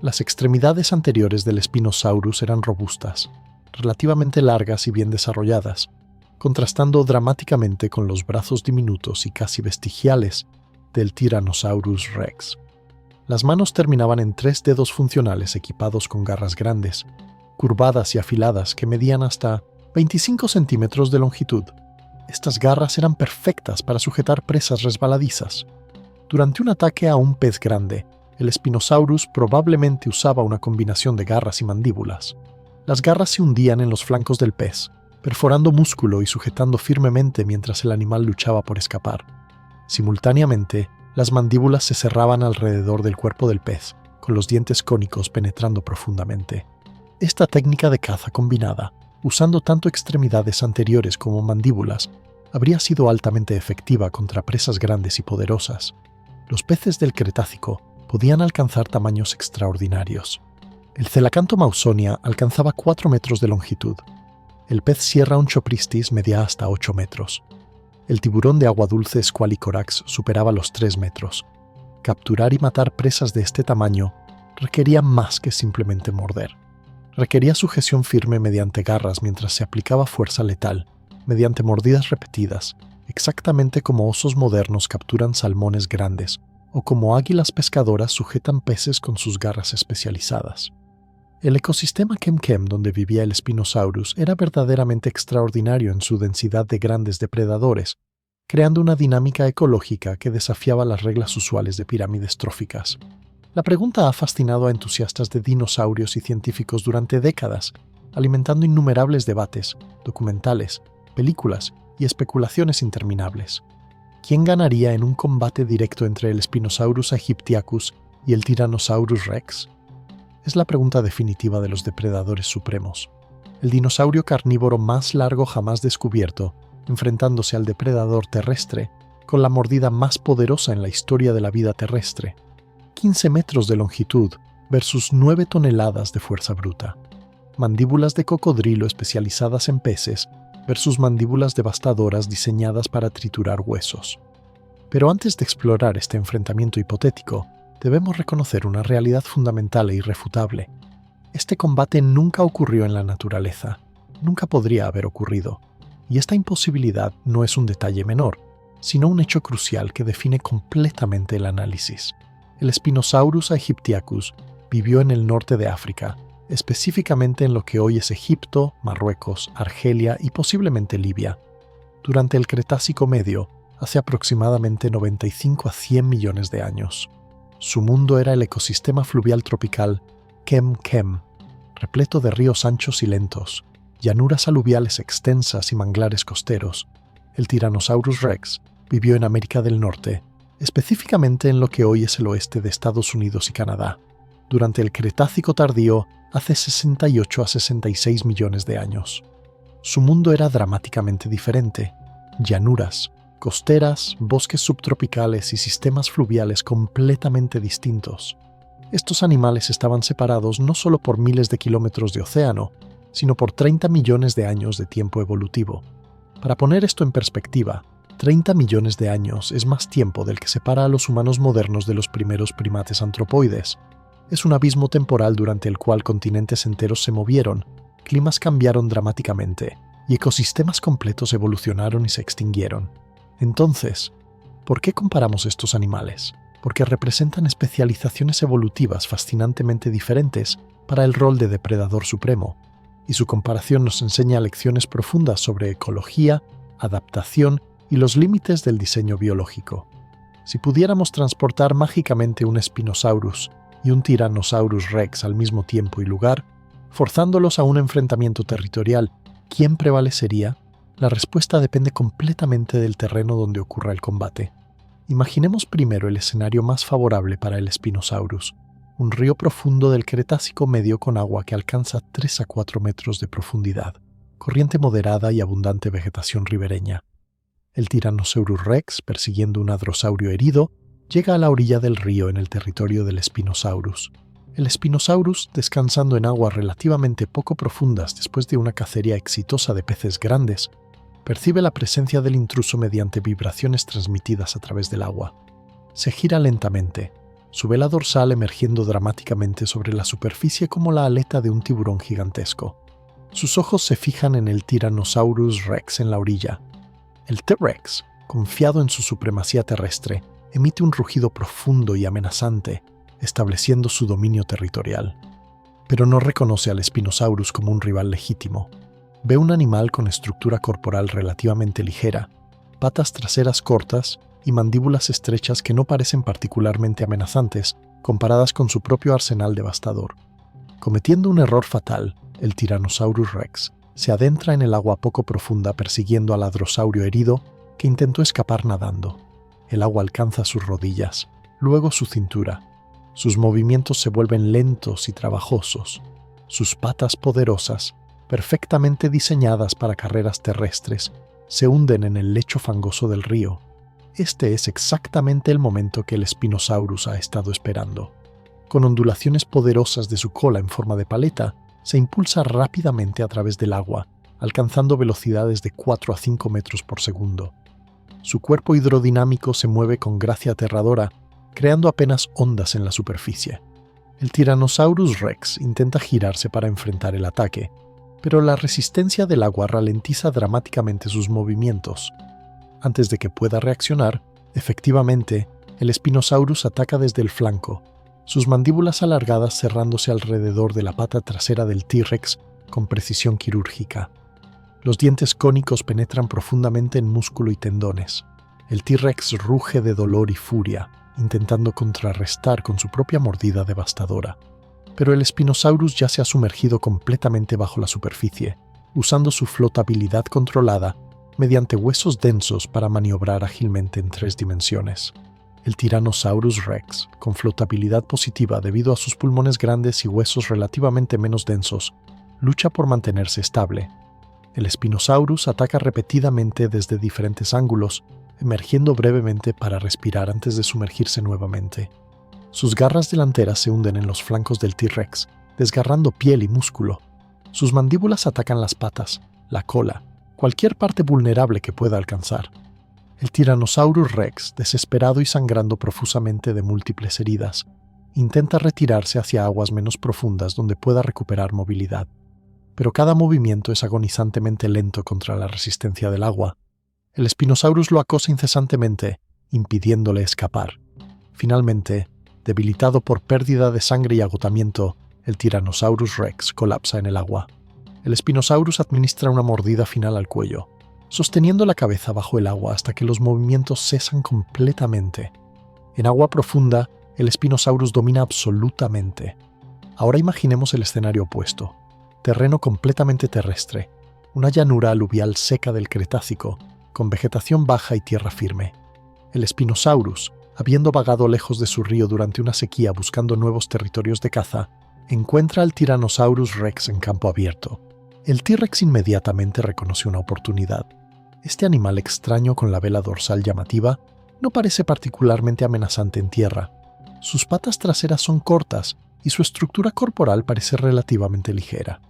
Las extremidades anteriores del Spinosaurus eran robustas, relativamente largas y bien desarrolladas, contrastando dramáticamente con los brazos diminutos y casi vestigiales del Tyrannosaurus rex. Las manos terminaban en 3 dedos funcionales equipados con garras grandes, curvadas y afiladas que medían hasta 25 centímetros de longitud. Estas garras eran perfectas para sujetar presas resbaladizas. Durante un ataque a un pez grande, el Spinosaurus probablemente usaba una combinación de garras y mandíbulas. Las garras se hundían en los flancos del pez, perforando músculo y sujetando firmemente mientras el animal luchaba por escapar. Simultáneamente, las mandíbulas se cerraban alrededor del cuerpo del pez, con los dientes cónicos penetrando profundamente. Esta técnica de caza combinada, usando tanto extremidades anteriores como mandíbulas, habría sido altamente efectiva contra presas grandes y poderosas. Los peces del Cretácico podían alcanzar tamaños extraordinarios. El Coelacanth mausonia alcanzaba 4 metros de longitud. El pez sierra Onchopristis medía hasta 8 metros. El tiburón de agua dulce Squalicorax superaba los 3 metros. Capturar y matar presas de este tamaño requería más que simplemente morder. Requería sujeción firme mediante garras mientras se aplicaba fuerza letal, mediante mordidas repetidas, exactamente como osos modernos capturan salmones grandes, o como águilas pescadoras sujetan peces con sus garras especializadas. El ecosistema Kemkem donde vivía el Spinosaurus era verdaderamente extraordinario en su densidad de grandes depredadores, creando una dinámica ecológica que desafiaba las reglas usuales de pirámides tróficas. La pregunta ha fascinado a entusiastas de dinosaurios y científicos durante décadas, alimentando innumerables debates, documentales, películas y especulaciones interminables. ¿Quién ganaría en un combate directo entre el Spinosaurus aegyptiacus y el Tyrannosaurus rex? Es la pregunta definitiva de los depredadores supremos. El dinosaurio carnívoro más largo jamás descubierto, enfrentándose al depredador terrestre con la mordida más poderosa en la historia de la vida terrestre. 15 metros de longitud versus 9 toneladas de fuerza bruta. Mandíbulas de cocodrilo especializadas en peces versus mandíbulas devastadoras diseñadas para triturar huesos. Pero antes de explorar este enfrentamiento hipotético, debemos reconocer una realidad fundamental e irrefutable. Este combate nunca ocurrió en la naturaleza. Nunca podría haber ocurrido. Y esta imposibilidad no es un detalle menor, sino un hecho crucial que define completamente el análisis. El Spinosaurus aegyptiacus vivió en el norte de África, específicamente en lo que hoy es Egipto, Marruecos, Argelia y posiblemente Libia. Durante el Cretácico Medio, hace aproximadamente 95 a 100 millones de años. Su mundo era el ecosistema fluvial tropical Kem-Kem, repleto de ríos anchos y lentos, llanuras aluviales extensas y manglares costeros. El Tyrannosaurus Rex vivió en América del Norte, específicamente en lo que hoy es el oeste de Estados Unidos y Canadá, durante el Cretácico tardío hace 68 a 66 millones de años. Su mundo era dramáticamente diferente: llanuras, costeras, bosques subtropicales y sistemas fluviales completamente distintos. Estos animales estaban separados no solo por miles de kilómetros de océano, sino por 30 millones de años de tiempo evolutivo. Para poner esto en perspectiva, 30 millones de años es más tiempo del que separa a los humanos modernos de los primeros primates antropoides. Es un abismo temporal durante el cual continentes enteros se movieron, climas cambiaron dramáticamente y ecosistemas completos evolucionaron y se extinguieron. Entonces, ¿por qué comparamos estos animales? Porque representan especializaciones evolutivas fascinantemente diferentes para el rol de depredador supremo, y su comparación nos enseña lecciones profundas sobre ecología, adaptación y los límites del diseño biológico. Si pudiéramos transportar mágicamente un Spinosaurus y un Tyrannosaurus Rex al mismo tiempo y lugar, forzándolos a un enfrentamiento territorial, ¿quién prevalecería? La respuesta depende completamente del terreno donde ocurra el combate. Imaginemos primero el escenario más favorable para el Spinosaurus, un río profundo del Cretácico Medio con agua que alcanza 3 a 4 metros de profundidad, corriente moderada y abundante vegetación ribereña. El Tyrannosaurus Rex, persiguiendo un hadrosaurio herido, llega a la orilla del río en el territorio del Spinosaurus. El Spinosaurus, descansando en aguas relativamente poco profundas después de una cacería exitosa de peces grandes, percibe la presencia del intruso mediante vibraciones transmitidas a través del agua. Se gira lentamente, su vela dorsal emergiendo dramáticamente sobre la superficie como la aleta de un tiburón gigantesco. Sus ojos se fijan en el Tyrannosaurus Rex en la orilla. El T-Rex, confiado en su supremacía terrestre, emite un rugido profundo y amenazante, estableciendo su dominio territorial. Pero no reconoce al Spinosaurus como un rival legítimo. Ve un animal con estructura corporal relativamente ligera, patas traseras cortas y mandíbulas estrechas que no parecen particularmente amenazantes comparadas con su propio arsenal devastador. Cometiendo un error fatal, el Tyrannosaurus Rex se adentra en el agua poco profunda persiguiendo al hadrosaurio herido que intentó escapar nadando. El agua alcanza sus rodillas, luego su cintura. Sus movimientos se vuelven lentos y trabajosos. Sus patas poderosas, perfectamente diseñadas para carreras terrestres, se hunden en el lecho fangoso del río. Este es exactamente el momento que el Spinosaurus ha estado esperando. Con ondulaciones poderosas de su cola en forma de paleta, se impulsa rápidamente a través del agua, alcanzando velocidades de 4 a 5 metros por segundo. Su cuerpo hidrodinámico se mueve con gracia aterradora, creando apenas ondas en la superficie. El Tyrannosaurus Rex intenta girarse para enfrentar el ataque, pero la resistencia del agua ralentiza dramáticamente sus movimientos. Antes de que pueda reaccionar, efectivamente, el Spinosaurus ataca desde el flanco, sus mandíbulas alargadas cerrándose alrededor de la pata trasera del T-Rex con precisión quirúrgica. Los dientes cónicos penetran profundamente en músculo y tendones. El T-Rex ruge de dolor y furia, intentando contrarrestar con su propia mordida devastadora. Pero el Spinosaurus ya se ha sumergido completamente bajo la superficie, usando su flotabilidad controlada mediante huesos densos para maniobrar ágilmente en 3 dimensiones. El Tyrannosaurus Rex, con flotabilidad positiva debido a sus pulmones grandes y huesos relativamente menos densos, lucha por mantenerse estable. El Spinosaurus ataca repetidamente desde diferentes ángulos, emergiendo brevemente para respirar antes de sumergirse nuevamente. Sus garras delanteras se hunden en los flancos del T-Rex, desgarrando piel y músculo. Sus mandíbulas atacan las patas, la cola, cualquier parte vulnerable que pueda alcanzar. El Tyrannosaurus Rex, desesperado y sangrando profusamente de múltiples heridas, intenta retirarse hacia aguas menos profundas donde pueda recuperar movilidad. pero cada movimiento es agonizantemente lento contra la resistencia del agua. El Spinosaurus lo acosa incesantemente, impidiéndole escapar. Finalmente, debilitado por pérdida de sangre y agotamiento, el Tyrannosaurus Rex colapsa en el agua. El Spinosaurus administra una mordida final al cuello, sosteniendo la cabeza bajo el agua hasta que los movimientos cesan completamente. En agua profunda, el Spinosaurus domina absolutamente. Ahora imaginemos el escenario opuesto. Terreno completamente terrestre, una llanura aluvial seca del Cretácico, con vegetación baja y tierra firme. El Spinosaurus, habiendo vagado lejos de su río durante una sequía buscando nuevos territorios de caza, encuentra al Tyrannosaurus Rex en campo abierto. El T-Rex inmediatamente reconoció una oportunidad. Este animal extraño con la vela dorsal llamativa no parece particularmente amenazante en tierra. Sus patas traseras son cortas y su estructura corporal parece relativamente ligera.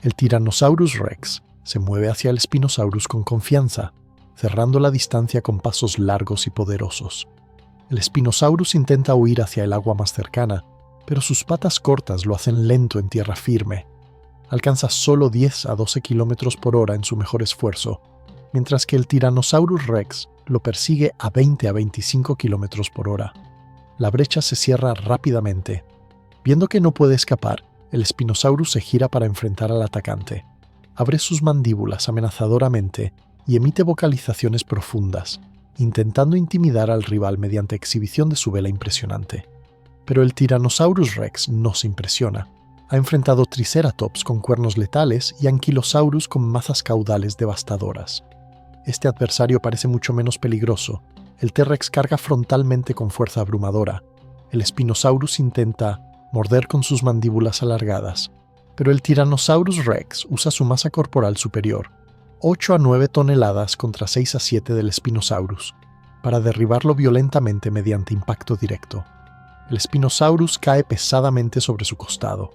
El Tyrannosaurus Rex se mueve hacia el Spinosaurus con confianza, cerrando la distancia con pasos largos y poderosos. El Spinosaurus intenta huir hacia el agua más cercana, pero sus patas cortas lo hacen lento en tierra firme. Alcanza solo 10 a 12 km por hora en su mejor esfuerzo, mientras que el Tyrannosaurus Rex lo persigue a 20 a 25 km por hora. La brecha se cierra rápidamente. Viendo que no puede escapar, el Spinosaurus se gira para enfrentar al atacante. Abre sus mandíbulas amenazadoramente y emite vocalizaciones profundas, intentando intimidar al rival mediante exhibición de su vela impresionante. Pero el Tyrannosaurus Rex no se impresiona. Ha enfrentado Triceratops con cuernos letales y Ankylosaurus con mazas caudales devastadoras. Este adversario parece mucho menos peligroso. El T-Rex carga frontalmente con fuerza abrumadora. El Spinosaurus intenta morder con sus mandíbulas alargadas, pero el Tyrannosaurus Rex usa su masa corporal superior, 8 a 9 toneladas contra 6 a 7 del Spinosaurus, para derribarlo violentamente mediante impacto directo. El Spinosaurus cae pesadamente sobre su costado.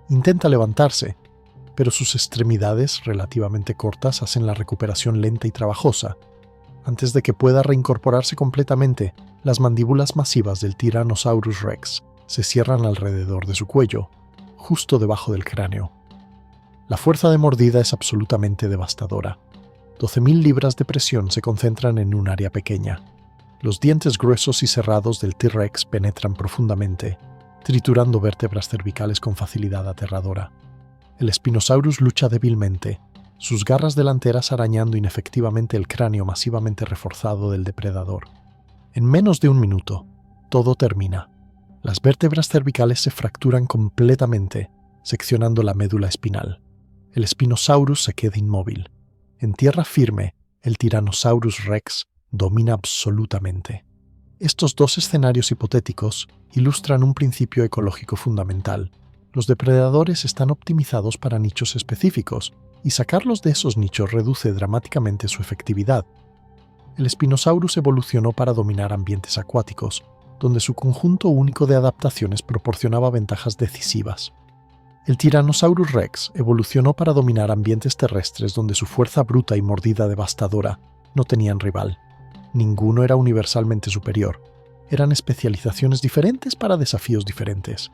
Intenta levantarse, pero sus extremidades relativamente cortas hacen la recuperación lenta y trabajosa. Antes de que pueda reincorporarse completamente, las mandíbulas masivas del Tyrannosaurus Rex se cierran alrededor de su cuello, justo debajo del cráneo. La fuerza de mordida es absolutamente devastadora. 12.000 libras de presión se concentran en un área pequeña. Los dientes gruesos y cerrados del T-Rex penetran profundamente, triturando vértebras cervicales con facilidad aterradora. El Spinosaurus lucha débilmente, sus garras delanteras arañando inefectivamente el cráneo masivamente reforzado del depredador. En menos de un minuto, todo termina. Las vértebras cervicales se fracturan completamente, seccionando la médula espinal. El Spinosaurus se queda inmóvil. En tierra firme, el Tyrannosaurus Rex domina absolutamente. Estos dos escenarios hipotéticos ilustran un principio ecológico fundamental. Los depredadores están optimizados para nichos específicos, y sacarlos de esos nichos reduce dramáticamente su efectividad. El Spinosaurus evolucionó para dominar ambientes acuáticos, donde su conjunto único de adaptaciones proporcionaba ventajas decisivas. El Tyrannosaurus Rex evolucionó para dominar ambientes terrestres donde su fuerza bruta y mordida devastadora no tenían rival. Ninguno era universalmente superior. Eran especializaciones diferentes para desafíos diferentes.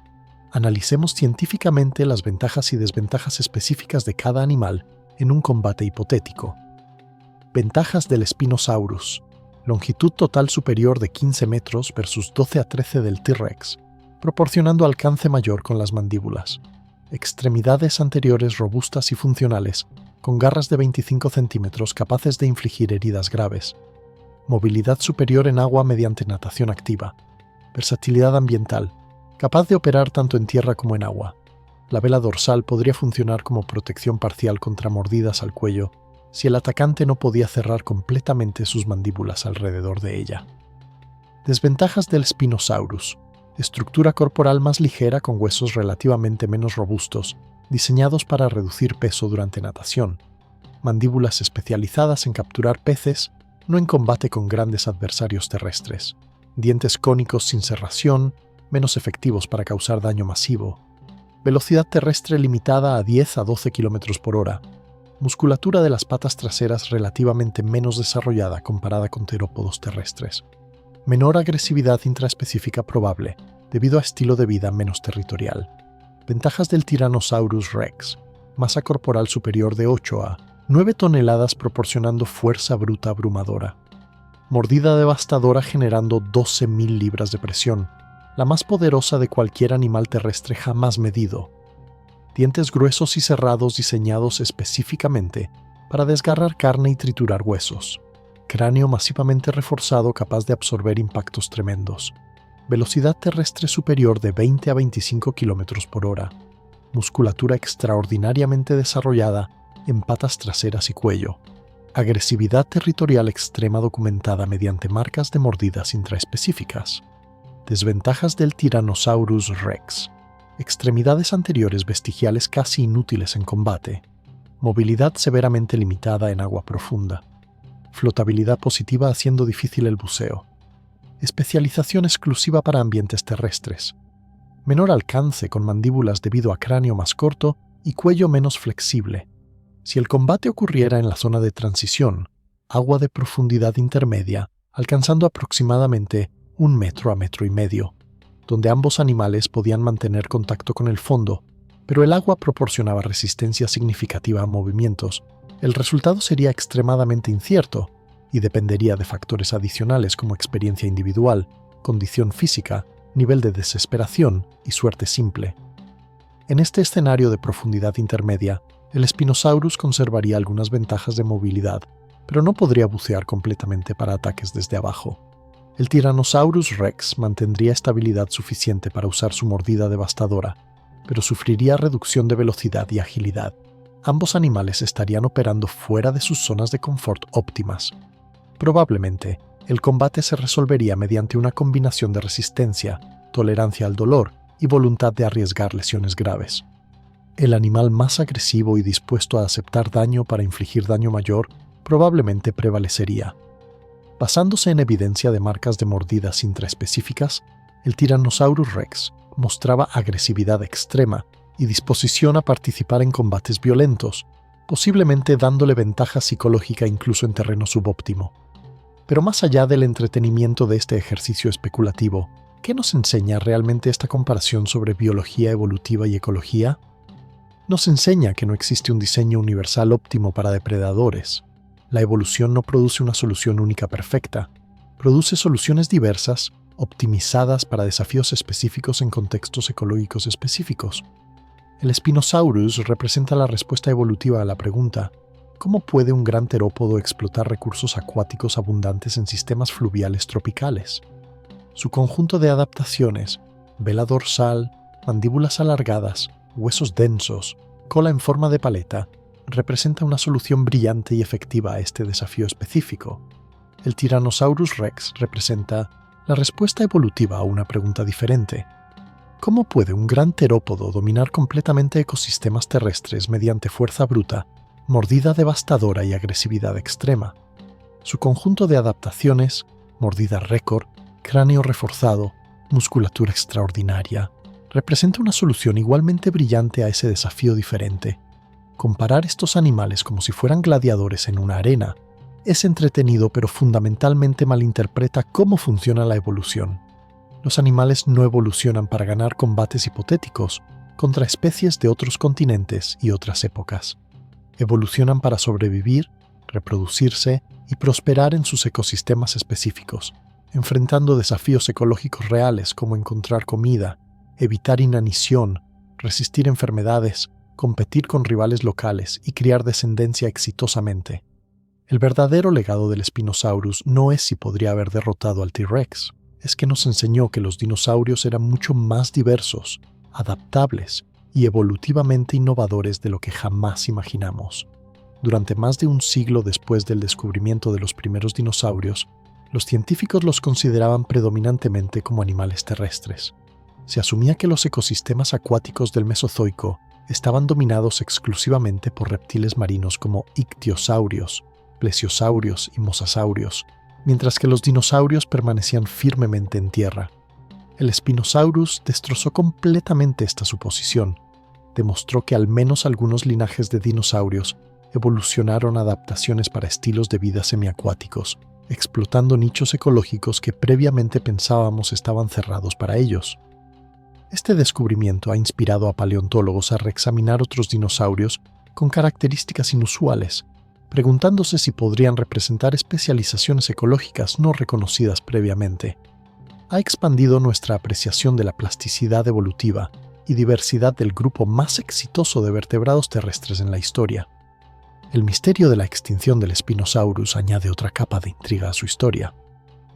Analicemos científicamente las ventajas y desventajas específicas de cada animal en un combate hipotético. Ventajas del Spinosaurus. Longitud total superior de 15 metros versus 12 a 13 del T-Rex, proporcionando alcance mayor con las mandíbulas. Extremidades anteriores robustas y funcionales, con garras de 25 centímetros capaces de infligir heridas graves. Movilidad superior en agua mediante natación activa. Versatilidad ambiental, capaz de operar tanto en tierra como en agua. La vela dorsal podría funcionar como protección parcial contra mordidas al cuello si el atacante no podía cerrar completamente sus mandíbulas alrededor de ella. Desventajas del Spinosaurus. Estructura corporal más ligera con huesos relativamente menos robustos, diseñados para reducir peso durante natación. Mandíbulas especializadas en capturar peces, no en combate con grandes adversarios terrestres. Dientes cónicos sin serración, menos efectivos para causar daño masivo. Velocidad terrestre limitada a 10 a 12 km por hora. Musculatura de las patas traseras relativamente menos desarrollada comparada con terópodos terrestres. Menor agresividad intraespecífica probable, debido a estilo de vida menos territorial. Ventajas del Tyrannosaurus Rex. masa corporal superior de 8 a 9 toneladas proporcionando fuerza bruta abrumadora. Mordida devastadora generando 12.000 libras de presión, la más poderosa de cualquier animal terrestre jamás medido. Dientes gruesos y cerrados diseñados específicamente para desgarrar carne y triturar huesos. Cráneo masivamente reforzado capaz de absorber impactos tremendos. Velocidad terrestre superior de 20 a 25 km por hora. Musculatura extraordinariamente desarrollada en patas traseras y cuello. Agresividad territorial extrema documentada mediante marcas de mordidas intraespecíficas. Desventajas del Tyrannosaurus Rex. Extremidades anteriores vestigiales casi inútiles en combate. Movilidad severamente limitada en agua profunda. Flotabilidad positiva haciendo difícil el buceo. Especialización exclusiva para ambientes terrestres. Menor alcance con mandíbulas debido a cráneo más corto y cuello menos flexible. Si el combate ocurriera en la zona de transición, agua de profundidad intermedia, alcanzando aproximadamente 1 metro a 1,5 metros, donde ambos animales podían mantener contacto con el fondo, pero el agua proporcionaba resistencia significativa a movimientos, el resultado sería extremadamente incierto y dependería de factores adicionales como experiencia individual, condición física, nivel de desesperación y suerte simple. En este escenario de profundidad intermedia, el Spinosaurus conservaría algunas ventajas de movilidad, pero no podría bucear completamente para ataques desde abajo. El Tyrannosaurus Rex mantendría estabilidad suficiente para usar su mordida devastadora, pero sufriría reducción de velocidad y agilidad. Ambos animales estarían operando fuera de sus zonas de confort óptimas. Probablemente, el combate se resolvería mediante una combinación de resistencia, tolerancia al dolor y voluntad de arriesgar lesiones graves. El animal más agresivo y dispuesto a aceptar daño para infligir daño mayor probablemente prevalecería. Basándose en evidencia de marcas de mordidas intraespecíficas, el Tyrannosaurus Rex mostraba agresividad extrema y disposición a participar en combates violentos, posiblemente dándole ventaja psicológica incluso en terreno subóptimo. Pero más allá del entretenimiento de este ejercicio especulativo, ¿qué nos enseña realmente esta comparación sobre biología evolutiva y ecología? Nos enseña que no existe un diseño universal óptimo para depredadores. La evolución no produce una solución única perfecta, produce soluciones diversas, optimizadas para desafíos específicos en contextos ecológicos específicos. El Spinosaurus representa la respuesta evolutiva a la pregunta: ¿cómo puede un gran terópodo explotar recursos acuáticos abundantes en sistemas fluviales tropicales? Su conjunto de adaptaciones, vela dorsal, mandíbulas alargadas, huesos densos, cola en forma de paleta, representa una solución brillante y efectiva a este desafío específico. El Tyrannosaurus Rex representa la respuesta evolutiva a una pregunta diferente. ¿Cómo puede un gran terópodo dominar completamente ecosistemas terrestres mediante fuerza bruta, mordida devastadora y agresividad extrema? Su conjunto de adaptaciones, mordida récord, cráneo reforzado, musculatura extraordinaria, representa una solución igualmente brillante a ese desafío diferente. Comparar estos animales como si fueran gladiadores en una arena es entretenido, pero fundamentalmente malinterpreta cómo funciona la evolución. Los animales no evolucionan para ganar combates hipotéticos contra especies de otros continentes y otras épocas. Evolucionan para sobrevivir, reproducirse y prosperar en sus ecosistemas específicos, enfrentando desafíos ecológicos reales como encontrar comida, evitar inanición, resistir enfermedades, competir con rivales locales y criar descendencia exitosamente. El verdadero legado del Spinosaurus no es si podría haber derrotado al T-Rex, es que nos enseñó que los dinosaurios eran mucho más diversos, adaptables y evolutivamente innovadores de lo que jamás imaginamos. Durante más de un siglo después del descubrimiento de los primeros dinosaurios, los científicos los consideraban predominantemente como animales terrestres. Se asumía que los ecosistemas acuáticos del Mesozoico estaban dominados exclusivamente por reptiles marinos como ictiosaurios, plesiosaurios y mosasaurios, mientras que los dinosaurios permanecían firmemente en tierra. El Spinosaurus destrozó completamente esta suposición. Demostró que al menos algunos linajes de dinosaurios evolucionaron adaptaciones para estilos de vida semiacuáticos, explotando nichos ecológicos que previamente pensábamos estaban cerrados para ellos. Este descubrimiento ha inspirado a paleontólogos a reexaminar otros dinosaurios con características inusuales, preguntándose si podrían representar especializaciones ecológicas no reconocidas previamente. Ha expandido nuestra apreciación de la plasticidad evolutiva y diversidad del grupo más exitoso de vertebrados terrestres en la historia. El misterio de la extinción del Spinosaurus añade otra capa de intriga a su historia.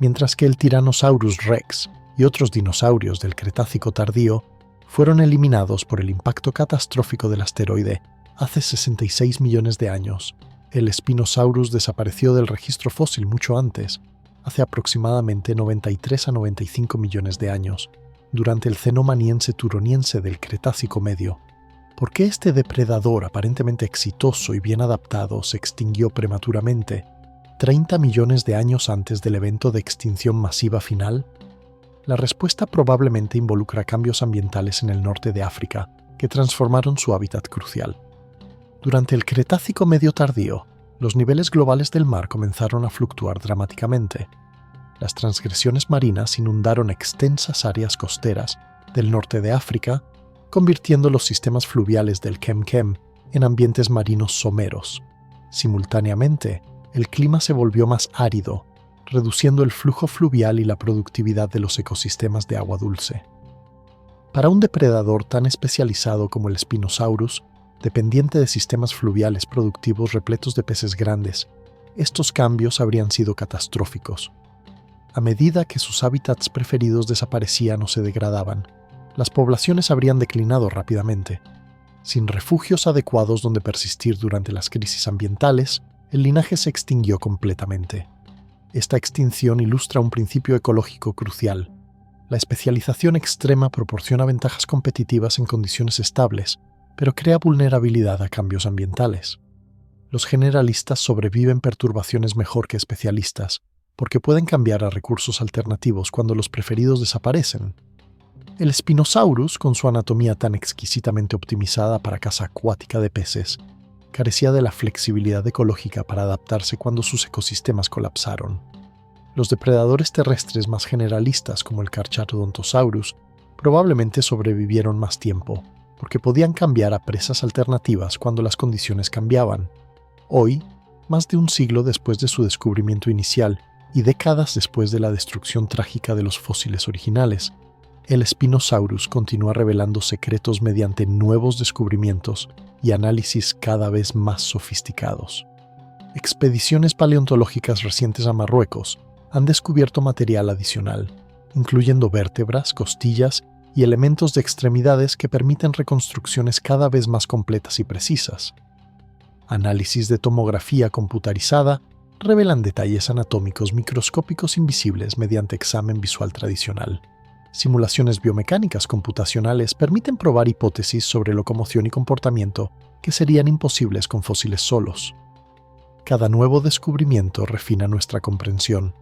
Mientras que el Tyrannosaurus rex y otros dinosaurios del Cretácico tardío fueron eliminados por el impacto catastrófico del asteroide hace 66 millones de años, el Spinosaurus desapareció del registro fósil mucho antes, hace aproximadamente 93 a 95 millones de años, durante el Cenomaniense-Turoniense del Cretácico medio. ¿Por qué este depredador aparentemente exitoso y bien adaptado se extinguió prematuramente, 30 millones de años antes del evento de extinción masiva final? La respuesta probablemente involucra cambios ambientales en el norte de África que transformaron su hábitat crucial. Durante el Cretácico medio tardío, los niveles globales del mar comenzaron a fluctuar dramáticamente. Las transgresiones marinas inundaron extensas áreas costeras del norte de África, convirtiendo los sistemas fluviales del Kem-Kem en ambientes marinos someros. Simultáneamente, el clima se volvió más árido, reduciendo el flujo fluvial y la productividad de los ecosistemas de agua dulce. Para un depredador tan especializado como el Spinosaurus, dependiente de sistemas fluviales productivos repletos de peces grandes, estos cambios habrían sido catastróficos. A medida que sus hábitats preferidos desaparecían o se degradaban, las poblaciones habrían declinado rápidamente. Sin refugios adecuados donde persistir durante las crisis ambientales, el linaje se extinguió completamente. Esta extinción ilustra un principio ecológico crucial. La especialización extrema proporciona ventajas competitivas en condiciones estables, pero crea vulnerabilidad a cambios ambientales. Los generalistas sobreviven perturbaciones mejor que especialistas, porque pueden cambiar a recursos alternativos cuando los preferidos desaparecen. El Spinosaurus, con su anatomía tan exquisitamente optimizada para caza acuática de peces, carecía de la flexibilidad ecológica para adaptarse cuando sus ecosistemas colapsaron. Los depredadores terrestres más generalistas, como el Carcharodontosaurus, probablemente sobrevivieron más tiempo, porque podían cambiar a presas alternativas cuando las condiciones cambiaban. Hoy, más de un siglo después de su descubrimiento inicial y décadas después de la destrucción trágica de los fósiles originales, el Spinosaurus continúa revelando secretos mediante nuevos descubrimientos y análisis cada vez más sofisticados. Expediciones paleontológicas recientes a Marruecos han descubierto material adicional, incluyendo vértebras, costillas y elementos de extremidades que permiten reconstrucciones cada vez más completas y precisas. Análisis de tomografía computarizada revelan detalles anatómicos microscópicos invisibles mediante examen visual tradicional. Simulaciones biomecánicas computacionales permiten probar hipótesis sobre locomoción y comportamiento que serían imposibles con fósiles solos. Cada nuevo descubrimiento refina nuestra comprensión,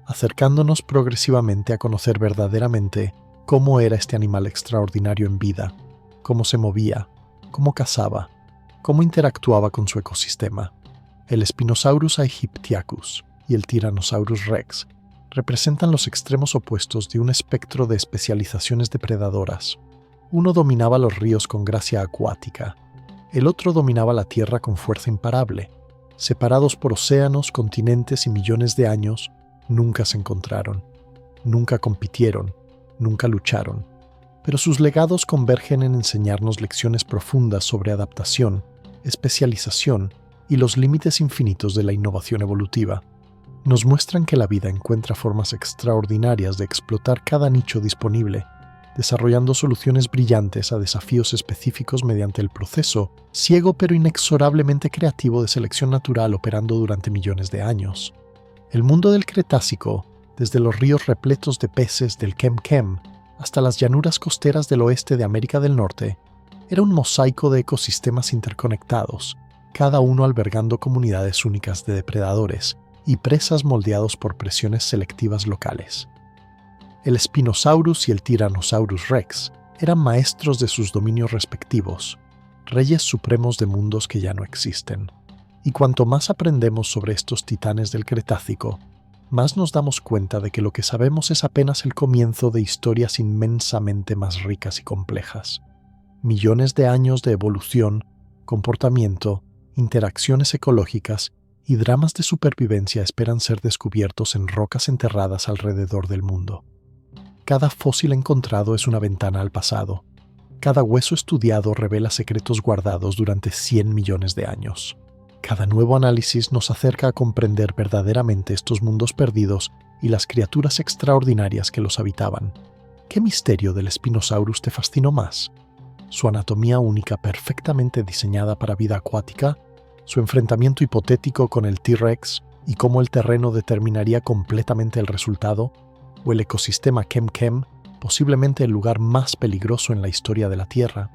acercándonos progresivamente a conocer verdaderamente cómo era este animal extraordinario en vida, cómo se movía, cómo cazaba, cómo interactuaba con su ecosistema. El Spinosaurus aegyptiacus y el Tyrannosaurus rex representan los extremos opuestos de un espectro de especializaciones depredadoras. Uno dominaba los ríos con gracia acuática, el otro dominaba la tierra con fuerza imparable. Separados por océanos, continentes y millones de años, nunca se encontraron, nunca compitieron, nunca lucharon, pero sus legados convergen en enseñarnos lecciones profundas sobre adaptación, especialización y los límites infinitos de la innovación evolutiva. Nos muestran que la vida encuentra formas extraordinarias de explotar cada nicho disponible, desarrollando soluciones brillantes a desafíos específicos mediante el proceso ciego pero inexorablemente creativo de selección natural operando durante millones de años. El mundo del Cretácico, desde los ríos repletos de peces del Kem-Kem hasta las llanuras costeras del oeste de América del Norte, era un mosaico de ecosistemas interconectados, cada uno albergando comunidades únicas de depredadores y presas moldeados por presiones selectivas locales. El Spinosaurus y el Tyrannosaurus rex eran maestros de sus dominios respectivos, reyes supremos de mundos que ya no existen. Y cuanto más aprendemos sobre estos titanes del Cretácico, más nos damos cuenta de que lo que sabemos es apenas el comienzo de historias inmensamente más ricas y complejas. Millones de años de evolución, comportamiento, interacciones ecológicas y dramas de supervivencia esperan ser descubiertos en rocas enterradas alrededor del mundo. Cada fósil encontrado es una ventana al pasado. Cada hueso estudiado revela secretos guardados durante 100 millones de años. Cada nuevo análisis nos acerca a comprender verdaderamente estos mundos perdidos y las criaturas extraordinarias que los habitaban. ¿Qué misterio del Spinosaurus te fascinó más? ¿Su anatomía única perfectamente diseñada para vida acuática? ¿Su enfrentamiento hipotético con el T-Rex y cómo el terreno determinaría completamente el resultado? ¿O el ecosistema Kem Kem, posiblemente el lugar más peligroso en la historia de la Tierra?